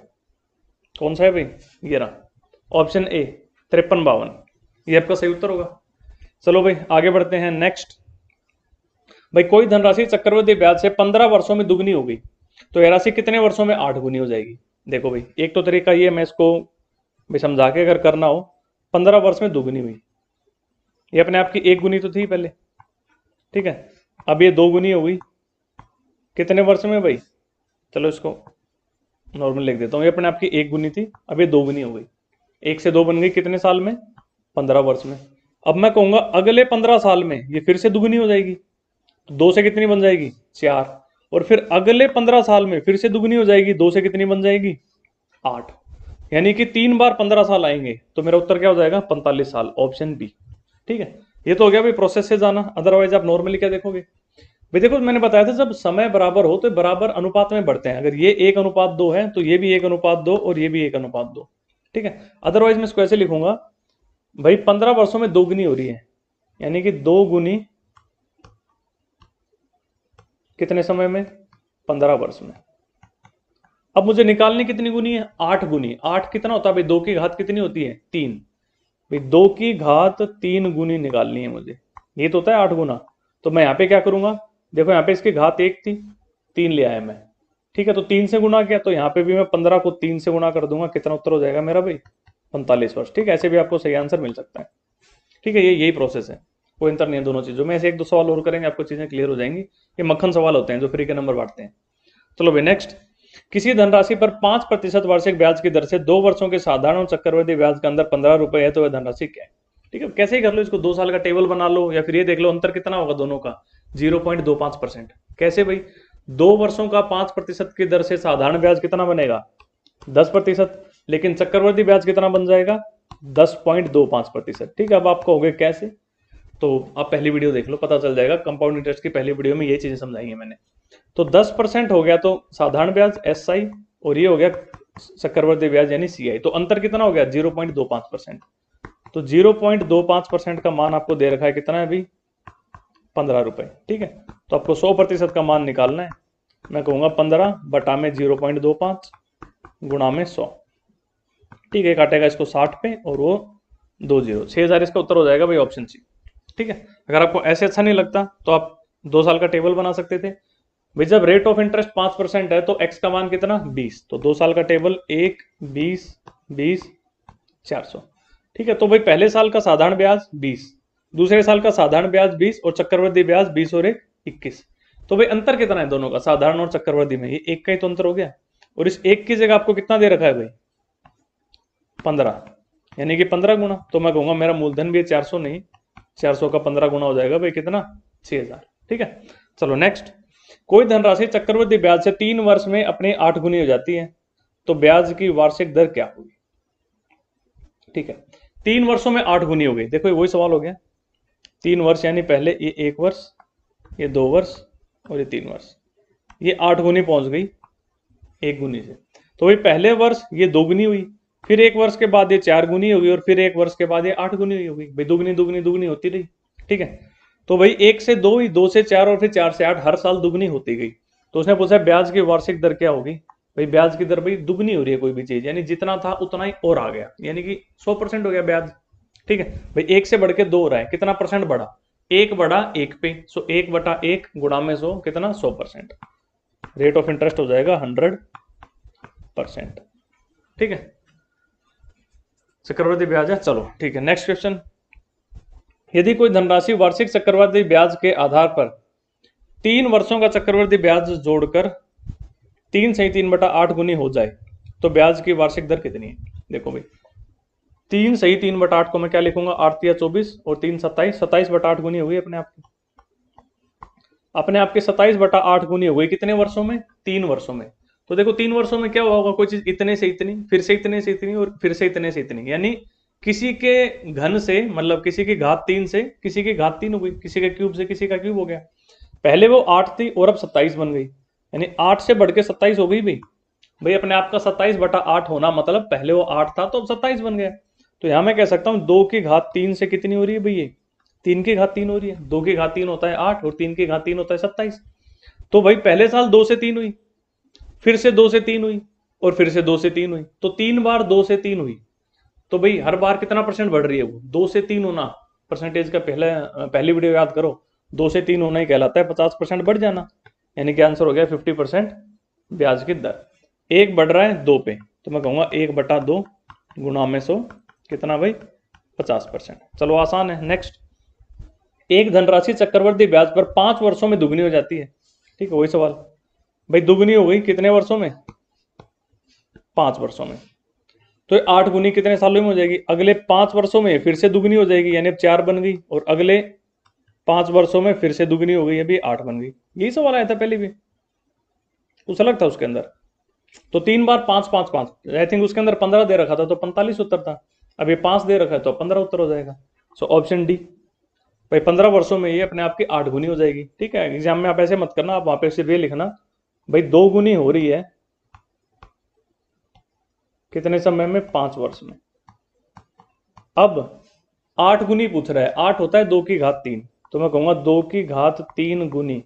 कौन सा है भाई ये रहा ऑप्शन ए 5352, ये आपका सही उत्तर होगा। चलो भाई आगे बढ़ते हैं नेक्स्ट। भाई कोई धनराशि चक्रवृद्धि ब्याज से 15 वर्षों में दुगनी हो गई, तो यह राशि कितने वर्षों में 8 गुनी हो जाएगी। देखो भाई एक तो तरीका ये, मैं इसको भी समझा के अगर करना हो, 15 वर्ष में दुगनी हुई, ये अपने आप की 1 गुनी तो थी पहले। ठीक है, अब ये 2 गुनी हो गई कितने वर्ष में भाई, चलो इसको नॉर्मल लिख देता हूँ, ये अपने आप की 1 गुनी थी, अब ये 2 गुनी हो गई, 1 से 2 बन गई कितने साल में 15 वर्ष में। अब मैं कहूंगा अगले 15 साल में ये फिर से दुगनी हो जाएगी, तो 2 से कितनी बन जाएगी 4, और फिर अगले 15 साल में फिर से दुगनी हो जाएगी, 2 से कितनी बन जाएगी 8, यानी कि 3 बार 15 साल आएंगे, तो मेरा उत्तर क्या हो जाएगा 45 साल, ऑप्शन बी। ठीक है, ये तो हो गया भाई प्रोसेस से जाना, अदरवाइज आप नॉर्मली क्या देखोगे भाई, देखो मैंने बताया था जब समय बराबर हो तो बराबर अनुपात में बढ़ते हैं, अगर ये 1:2 है तो ये भी 1:2 और ये भी 1:2। ठीक है, अदरवाइज मैं इसको ऐसे लिखूंगा भाई 15 वर्षों में 2 गुनी हो रही है, यानी कि 2 गुनी कितने समय में 15 वर्ष में। अब मुझे निकालनी कितनी गुनी है 8 गुनी। 8 कितना होता है भाई 2 की घात कितनी होती है 3, भाई 2 की घात 3 गुनी निकालनी है मुझे, ये तो होता है 8 गुना। तो मैं यहाँ पे क्या करूंगा, देखो यहाँ पे इसकी घात 1 थी, 3 ले आया मैं। ठीक है, तो 3 से गुना किया, तो यहाँ पे भी मैं 15 को 3 से गुना कर दूंगा, कितना उत्तर हो जाएगा मेरा भाई 45 वर्ष। ठीक है, ऐसे भी आपको सही आंसर मिल सकता है। ठीक है, ये यही प्रोसेस है, कोई अंतर नहीं है दोनों चीजों में। ऐसे 1-2 सवाल और करेंगे आपको चीजें क्लियर हो जाएंगी, ये मक्खन सवाल होते हैं जो फ्री के नंबर बांटते हैं। चलो भाई नेक्स्ट, किसी धनराशि पर 5% वार्षिक ब्याज की दर से 2 वर्षों के साधारण और चक्रवृद्धि ब्याज के अंदर 15 रुपए है, तो वह धनराशि क्या है। ठीक है, कैसे ही कर लो इसको, 2 साल का टेबल बना लो या फिर ये देख लो अंतर कितना होगा दोनों का 0.25%। कैसे भाई 2 वर्षों का 5% की दर से साधारण ब्याज कितना बनेगा 10%, लेकिन चक्रवृद्धि ब्याज कितना बन जाएगा 10.25%। ठीक है, अब आपको हो गए कैसे, तो आप पहली वीडियो देख लो पता चल जाएगा, कंपाउंड इंटरेस्ट की पहली वीडियो में ये चीजें समझाई है मैंने। तो 10% हो गया तो साधारण ब्याज SI, और ये हो गया चक्रवृद्धि ब्याज यानी CI, तो अंतर कितना हो गया 0.25%। तो 0.25% का मान आपको दे रखा है कितना है अभी 15 रुपए। ठीक है, तो आपको 100% का मान निकालना है, मैं कहूंगा 15 बटा में 0.25 गुणा में 100। ठीक है, काटेगा इसको 60 पे और वो 2 0, 6,000 इसका उत्तर हो जाएगा भाई ऑप्शन सी। ठीक है। अगर आपको ऐसे अच्छा नहीं लगता तो आप 2 साल का टेबल बना सकते थे भाई। जब रेट ऑफ इंटरेस्ट 5% है तो एक्स का मान कितना 20, तो 2 साल का टेबल 1 20 20 400, ठीक है। तो भाई पहले साल का साधारण ब्याज 20, दूसरे साल का साधारण ब्याज 20 और चक्रवृद्धि ब्याज 20 और 1 21। तो भाई अंतर कितना है दोनों का, साधारण और चक्रवृद्धि में? ये एक का ही तो अंतर हो गया। और इस एक की जगह आपको कितना दे रखा है भाई 15, यानी कि 15 गुना। तो मैं कहूंगा मेरा मूलधन भी 400 नहीं, 400 का 15 गुना हो जाएगा भाई कितना 6000, ठीक है। चलो नेक्स्ट, कोई धनराशि चक्रवृद्धि ब्याज से 3 वर्ष में अपने 8 गुनी हो जाती है, तो ब्याज की वार्षिक दर क्या होगी? ठीक है, 3 वर्षों में 8 गुनी हो गई। देखो वही सवाल हो गया, 3 वर्ष यानी पहले ये 1 वर्ष, ये 2 वर्ष और ये 3 वर्ष, ये 8 गुनी पहुंच गई 1 गुनी से। तो भाई पहले वर्ष ये 2 गुनी हुई, फिर 1 वर्ष के बाद ये 4 गुनी होगी और फिर 1 वर्ष के बाद ये 8 गुनी होगी। भाई दुगनी दुगनी दुगनी होती रही, ठीक है। तो भाई 1 से 2 हुई, 2 से 4 और फिर 4 से 8, हर साल दुगनी होती गई। तो उसने पूछा ब्याज की वार्षिक दर क्या होगी? भाई ब्याज की दर भाई दुगनी हो रही है कोई भी चीज, यानी जितना था उतना ही और आ गया, यानी कि 100% हो गया ब्याज, ठीक है। भाई 1 से बढ़ के 2 हो रहा है, कितना परसेंट बढ़ा? 1 बढ़ा 1 पे, सो 1/1 गुणा में 100 कितना 100%। रेट ऑफ इंटरेस्ट हो जाएगा 100%, ठीक है। चक्रवृद्धि ब्याज है। चलो ठीक है, नेक्स्ट क्वेश्चन, यदि कोई धनराशि वार्षिक चक्रवृद्धि ब्याज के आधार पर 3 वर्षों का चक्रवृद्धि ब्याज जोड़कर 3 सही 3/8 गुनी हो जाए तो ब्याज की वार्षिक दर कितनी है? देखो भाई 3 सही 3/8 को मैं क्या लिखूंगा, 8 या 24 और 3 27, 27/8 गुनी हो गई अपने आप की, अपने आप के 27/8 गुनी हो गई कितने वर्षों में? 3 वर्षों में। तो देखो 3 वर्षों में क्या होगा, कोई चीज इतने से इतनी, फिर से इतने से इतनी और फिर से इतने से इतनी, यानी किसी के घन से मतलब किसी की घात 3 से किसी की घात 3 हो गई, किसी के क्यूब से किसी का क्यूब हो गया। पहले वो 8 थी और अब 27 बन गई, यानी 8 से बढ़ के 27 हो गई भाई। भाई अपने आप का 27/8 होना मतलब पहले वो 8 था तो अब 27 बन गया। तो यहां मैं कह सकता हूं 2 की घात 3 से कितनी हो रही है भाई, ये 3 की घात 3 हो रही है। 2 की घात 3 होता है 8 और 3 की घात 3 होता है 27। तो भाई पहले साल 2 से 3 हुई, फिर से 2 से 3 हुई और फिर से 2 से 3 हुई, तो 3 बार 2 से 3 हुई। तो भाई हर बार कितना परसेंट बढ़ रही है वो? 2 से 3 होना, परसेंटेज का पहली वीडियो याद करो, 2 से 3 होना ही कहलाता है 50% बढ़ जाना, यानी कि आंसर हो गया 50% ब्याज की दर। 1 बढ़ रहा है 2 पे, तो मैं कहूंगा 1/2 गुणा में 100 कितना भाई 50%। चलो आसान है। नेक्स्ट, एक धनराशि चक्रवृद्धि ब्याज पर 5 वर्षों में दुगनी हो जाती है, ठीक है। वही सवाल भाई, दुगनी हो गई कितने वर्षों में? 5 वर्षों में। तो 8 गुनी कितने सालों में हो जाएगी? अगले 5 वर्षों में फिर से दुगनी हो जाएगी, यानी अब 4 बन गई और अगले 5 वर्षों में फिर से दुगनी हो गई, अभी 8 बन गई। यही सवाल आया था पहले भी, कुछ अलग था उसके अंदर। तो 3 बार 5 5 5, आई थिंक उसके अंदर 15 दे रखा था तो 45 उत्तर था, अब ये 5 दे रखा है तो 15 उत्तर हो जाएगा। सो ऑप्शन डी भाई 15 वर्षों में ये अपने आप की 8 गुनी हो जाएगी, ठीक है। एग्जाम में आप ऐसे मत करना, आप वहां पे सिर्फ ये लिखना भाई 2 गुनी हो रही है कितने समय में? 5 वर्ष में। अब 8 गुनी पूछ रहा है, 8 होता है 2 की घात 3, तो मैं कहूंगा 2 की घात 3 गुनी,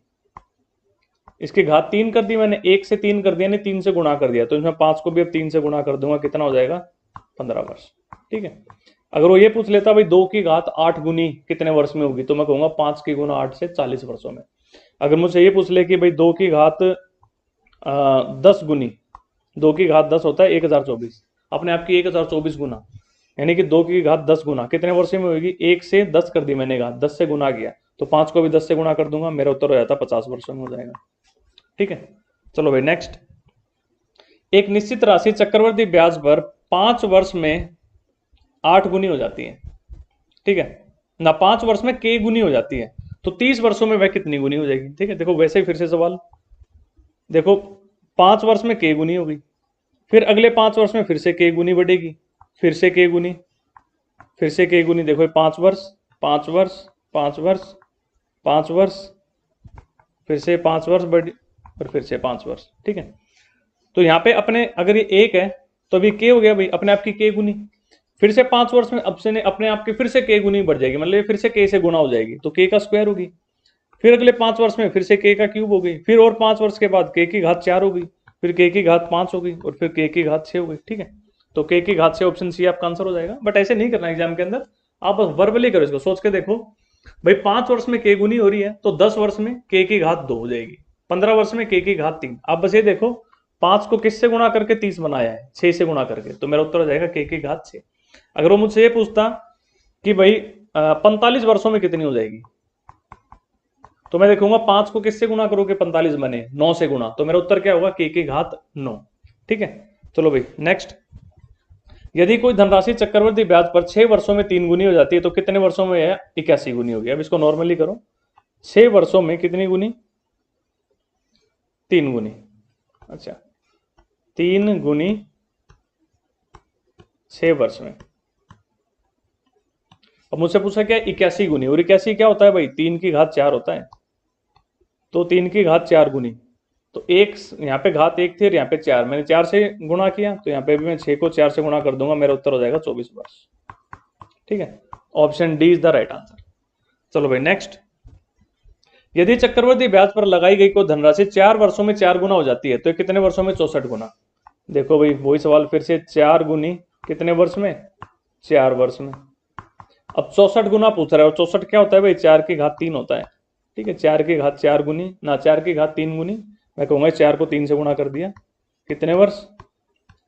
इसकी घात 3 कर दी मैंने, 1 से 3 कर दिया, नहीं 3 से गुणा कर दिया, तो इसमें 5 को भी अब 3 से गुणा कर दूंगा, कितना हो जाएगा 15 वर्ष, ठीक है। अगर वो ये पूछ लेता भाई 2 की घात 8 गुनी कितने वर्ष में होगी, तो मैं कहूंगा 5 की गुना 8 से 40 वर्षों में। अगर मुझसे ये पूछ ले कि भाई 2 की घात 10 गुनी, 2 की घात 10 होता है 1024, अपने आप की 1024 गुना, यानी कि 2 की घात 10 गुना कितने वर्ष में होगी? 1 से 10 कर दी मैंने घात, 10 से गुना किया, तो 5 को भी 10 से गुणा कर दूंगा, मेरा उत्तर हो जाता 50 वर्षों में हो जाएगा, ठीक है। चलो भाई नेक्स्ट, एक निश्चित राशि चक्रवृद्धि ब्याज पर 5 वर्ष में 8 गुनी हो जाती है, ठीक है ना, 5 वर्ष में k गुनी हो जाती है, तो 30 वर्षों में वह कितनी गुनी हो जाएगी? ठीक है, देखो वैसे ही फिर से सवाल, देखो 5 वर्ष में k गुनी हो गई, फिर अगले 5 वर्ष में फिर से k गुनी बढ़ेगी, फिर से k गुनी, फिर से k गुनी, देखो 5 वर्ष 5 वर्ष 5 वर्ष 5 वर्ष, फिर से 5 वर्ष बढ़ी और फिर से 5 वर्ष, ठीक है। तो यहाँ पे अपने अगर ये 1 है तो अभी k हो गया भाई अपने आप की k गुनी, फिर से 5 वर्ष में अब से अपने आप की फिर से k गुनी बढ़ जाएगी, मतलब फिर से k से गुना हो जाएगी, तो k का स्क्वायर होगी, फिर अगले 5 वर्ष में फिर से k का क्यूब हो गई, फिर और 5 वर्ष के बाद k की घात 4 हो गई, फिर k की घात 5 हो गई और फिर k की घात 6 हो गई, ठीक है। तो k की घात 6 ऑप्शन सी आपका आंसर हो जाएगा, बट ऐसे नहीं करना एग्जाम के अंदर, आप बस वर्बली करो, इसको सोच के देखो भाई 5 वर्ष में k गुनी हो रही है तो 10 वर्ष में k की घात 2 हो जाएगी, 15 वर्ष में k की घात 3। आप बस ये देखो 5 को किससे गुणा करके 30 बनाया है, 6 से गुणा करके, तो मेरा उत्तर हो जाएगा k की घात 6। अगर वो मुझसे ये पूछता कि भाई 45 वर्षों में कितनी हो जाएगी, तो मैं देखूंगा 5 को किससे गुणा करोगे 45 बने, 9 से गुणा, तो मेरा उत्तर क्या होगा, k की घात 9। ठीक है, चलो भाई नेक्स्ट। यदि कोई धनराशि चक्रवृद्धि ब्याज पर 6 वर्षों में 3 गुनी हो जाती है तो कितने वर्षों में है 81 गुनी होगी। अब इसको नॉर्मली करो, 6 वर्षों में कितनी गुनी, 3 गुनी। अच्छा 3 गुनी 6 वर्ष में। अब मुझसे पूछा क्या 81 गुनी, और 81 क्या होता है भाई, 3 की घात 4 होता है, तो 3 की घात 4 गुनी, तो एक यहाँ पे घात 1 थी और यहाँ पे 4, मैंने 4 से गुणा किया, तो यहाँ पे भी मैं 6 को 4 से गुणा कर दूंगा, मेरा उत्तर हो जाएगा 24 वर्ष। ठीक है, option D is the right answer. चलो भाई नेक्स्ट। यदि चक्रवृद्धि ब्याज पर लगाई गई कोई धनराशि 4 वर्षों में 4 गुना हो जाती है तो कितने वर्षों में 64 गुना। देखो भाई वही सवाल फिर से, 4 गुनी कितने वर्ष में, 4 वर्ष में। अब 64 गुना पूछ रहा है, और 64 क्या होता है भाई, 4 की घात 3 होता है। ठीक है, 4 की घात 4 गुनी ना 4 की घात 3 गुनी, मैं कहूंगा 4 को 3 से गुणा कर दिया, कितने वर्ष,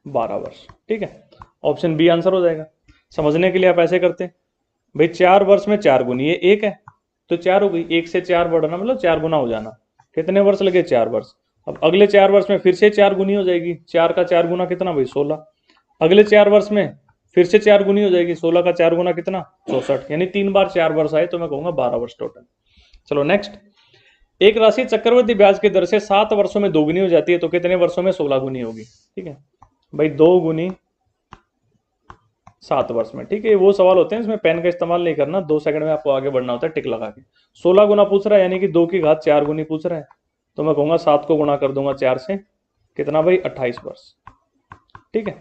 12 वर्ष। ठीक है, ऑप्शन बी आंसर हो जाएगा। समझने के लिए आप ऐसे करते हैं भाई, 4 वर्ष में 4 गुनी, ये 1 है तो 4 हो गई, 1 से 4 बढ़ना मतलब 4 गुना हो जाना, कितने वर्ष लगे, 4 वर्ष। अब अगले 4 वर्ष में फिर से 4 गुनी हो जाएगी, 4 का 4 गुना कितना भाई, 16। अगले 4 वर्ष में फिर से 4 गुनी हो जाएगी, 16 का 4 गुना कितना, 64, यानी 3 बार 4 वर्ष आए, तो मैं कहूंगा 12 वर्ष टोटल। चलो नेक्स्ट। एक राशि चक्रवृद्धि ब्याज की दर से 7 वर्षों में 2 गुनी हो जाती है तो कितने वर्षों में 16 गुनी होगी। ठीक है भाई, 2 गुनी 7 वर्ष में। ठीक है, वो सवाल होते हैं इसमें पेन का इस्तेमाल नहीं करना, 2 सेकंड में आपको आगे बढ़ना होता है टिक लगा के। 16 गुना पूछ रहा है, यानी कि 2 की घात 4 गुनी पूछ रहा है, तो मैं कहूंगा 7 को गुणा कर दूंगा 4 से, कितना भाई, 28 वर्ष। ठीक है,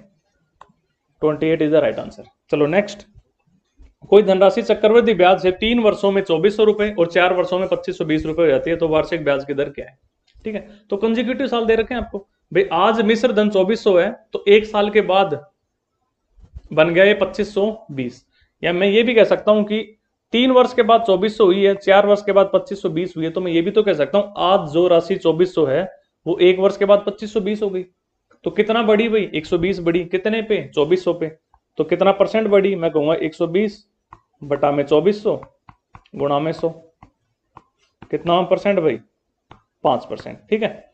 28 इज द राइट आंसर। चलो नेक्स्ट। कोई धनराशि चक्रवृद्धि ब्याज से 3 वर्षों में 2400 रुपए और 4 वर्षों में 2520 रुपए हो जाती है तो वार्षिक ब्याज की दर क्या है। ठीक है, तो कंसेक्यूटिव साल दे रखे हैं आपको भाई, आज मिश्र धन 2400 है तो 1 साल के बाद बन गया ये 2520, या मैं ये भी कह सकता हूं कि 3 वर्ष के बाद 2400 हुई है, 4 वर्ष के बाद 2520 हुई है, तो मैं ये भी तो कह सकता हूं आज जो राशि 2400 है वो 1 वर्ष के बाद 2520 हो गई, तो कितना बढ़ी भाई, 120 बढ़ी, कितने पे, 2400 पे, तो कितना परसेंट बढ़ी, मैं कहूंगा 120 बटा में 2400 गुणा में 100, कितना परसेंट भाई, 5%। ठीक है,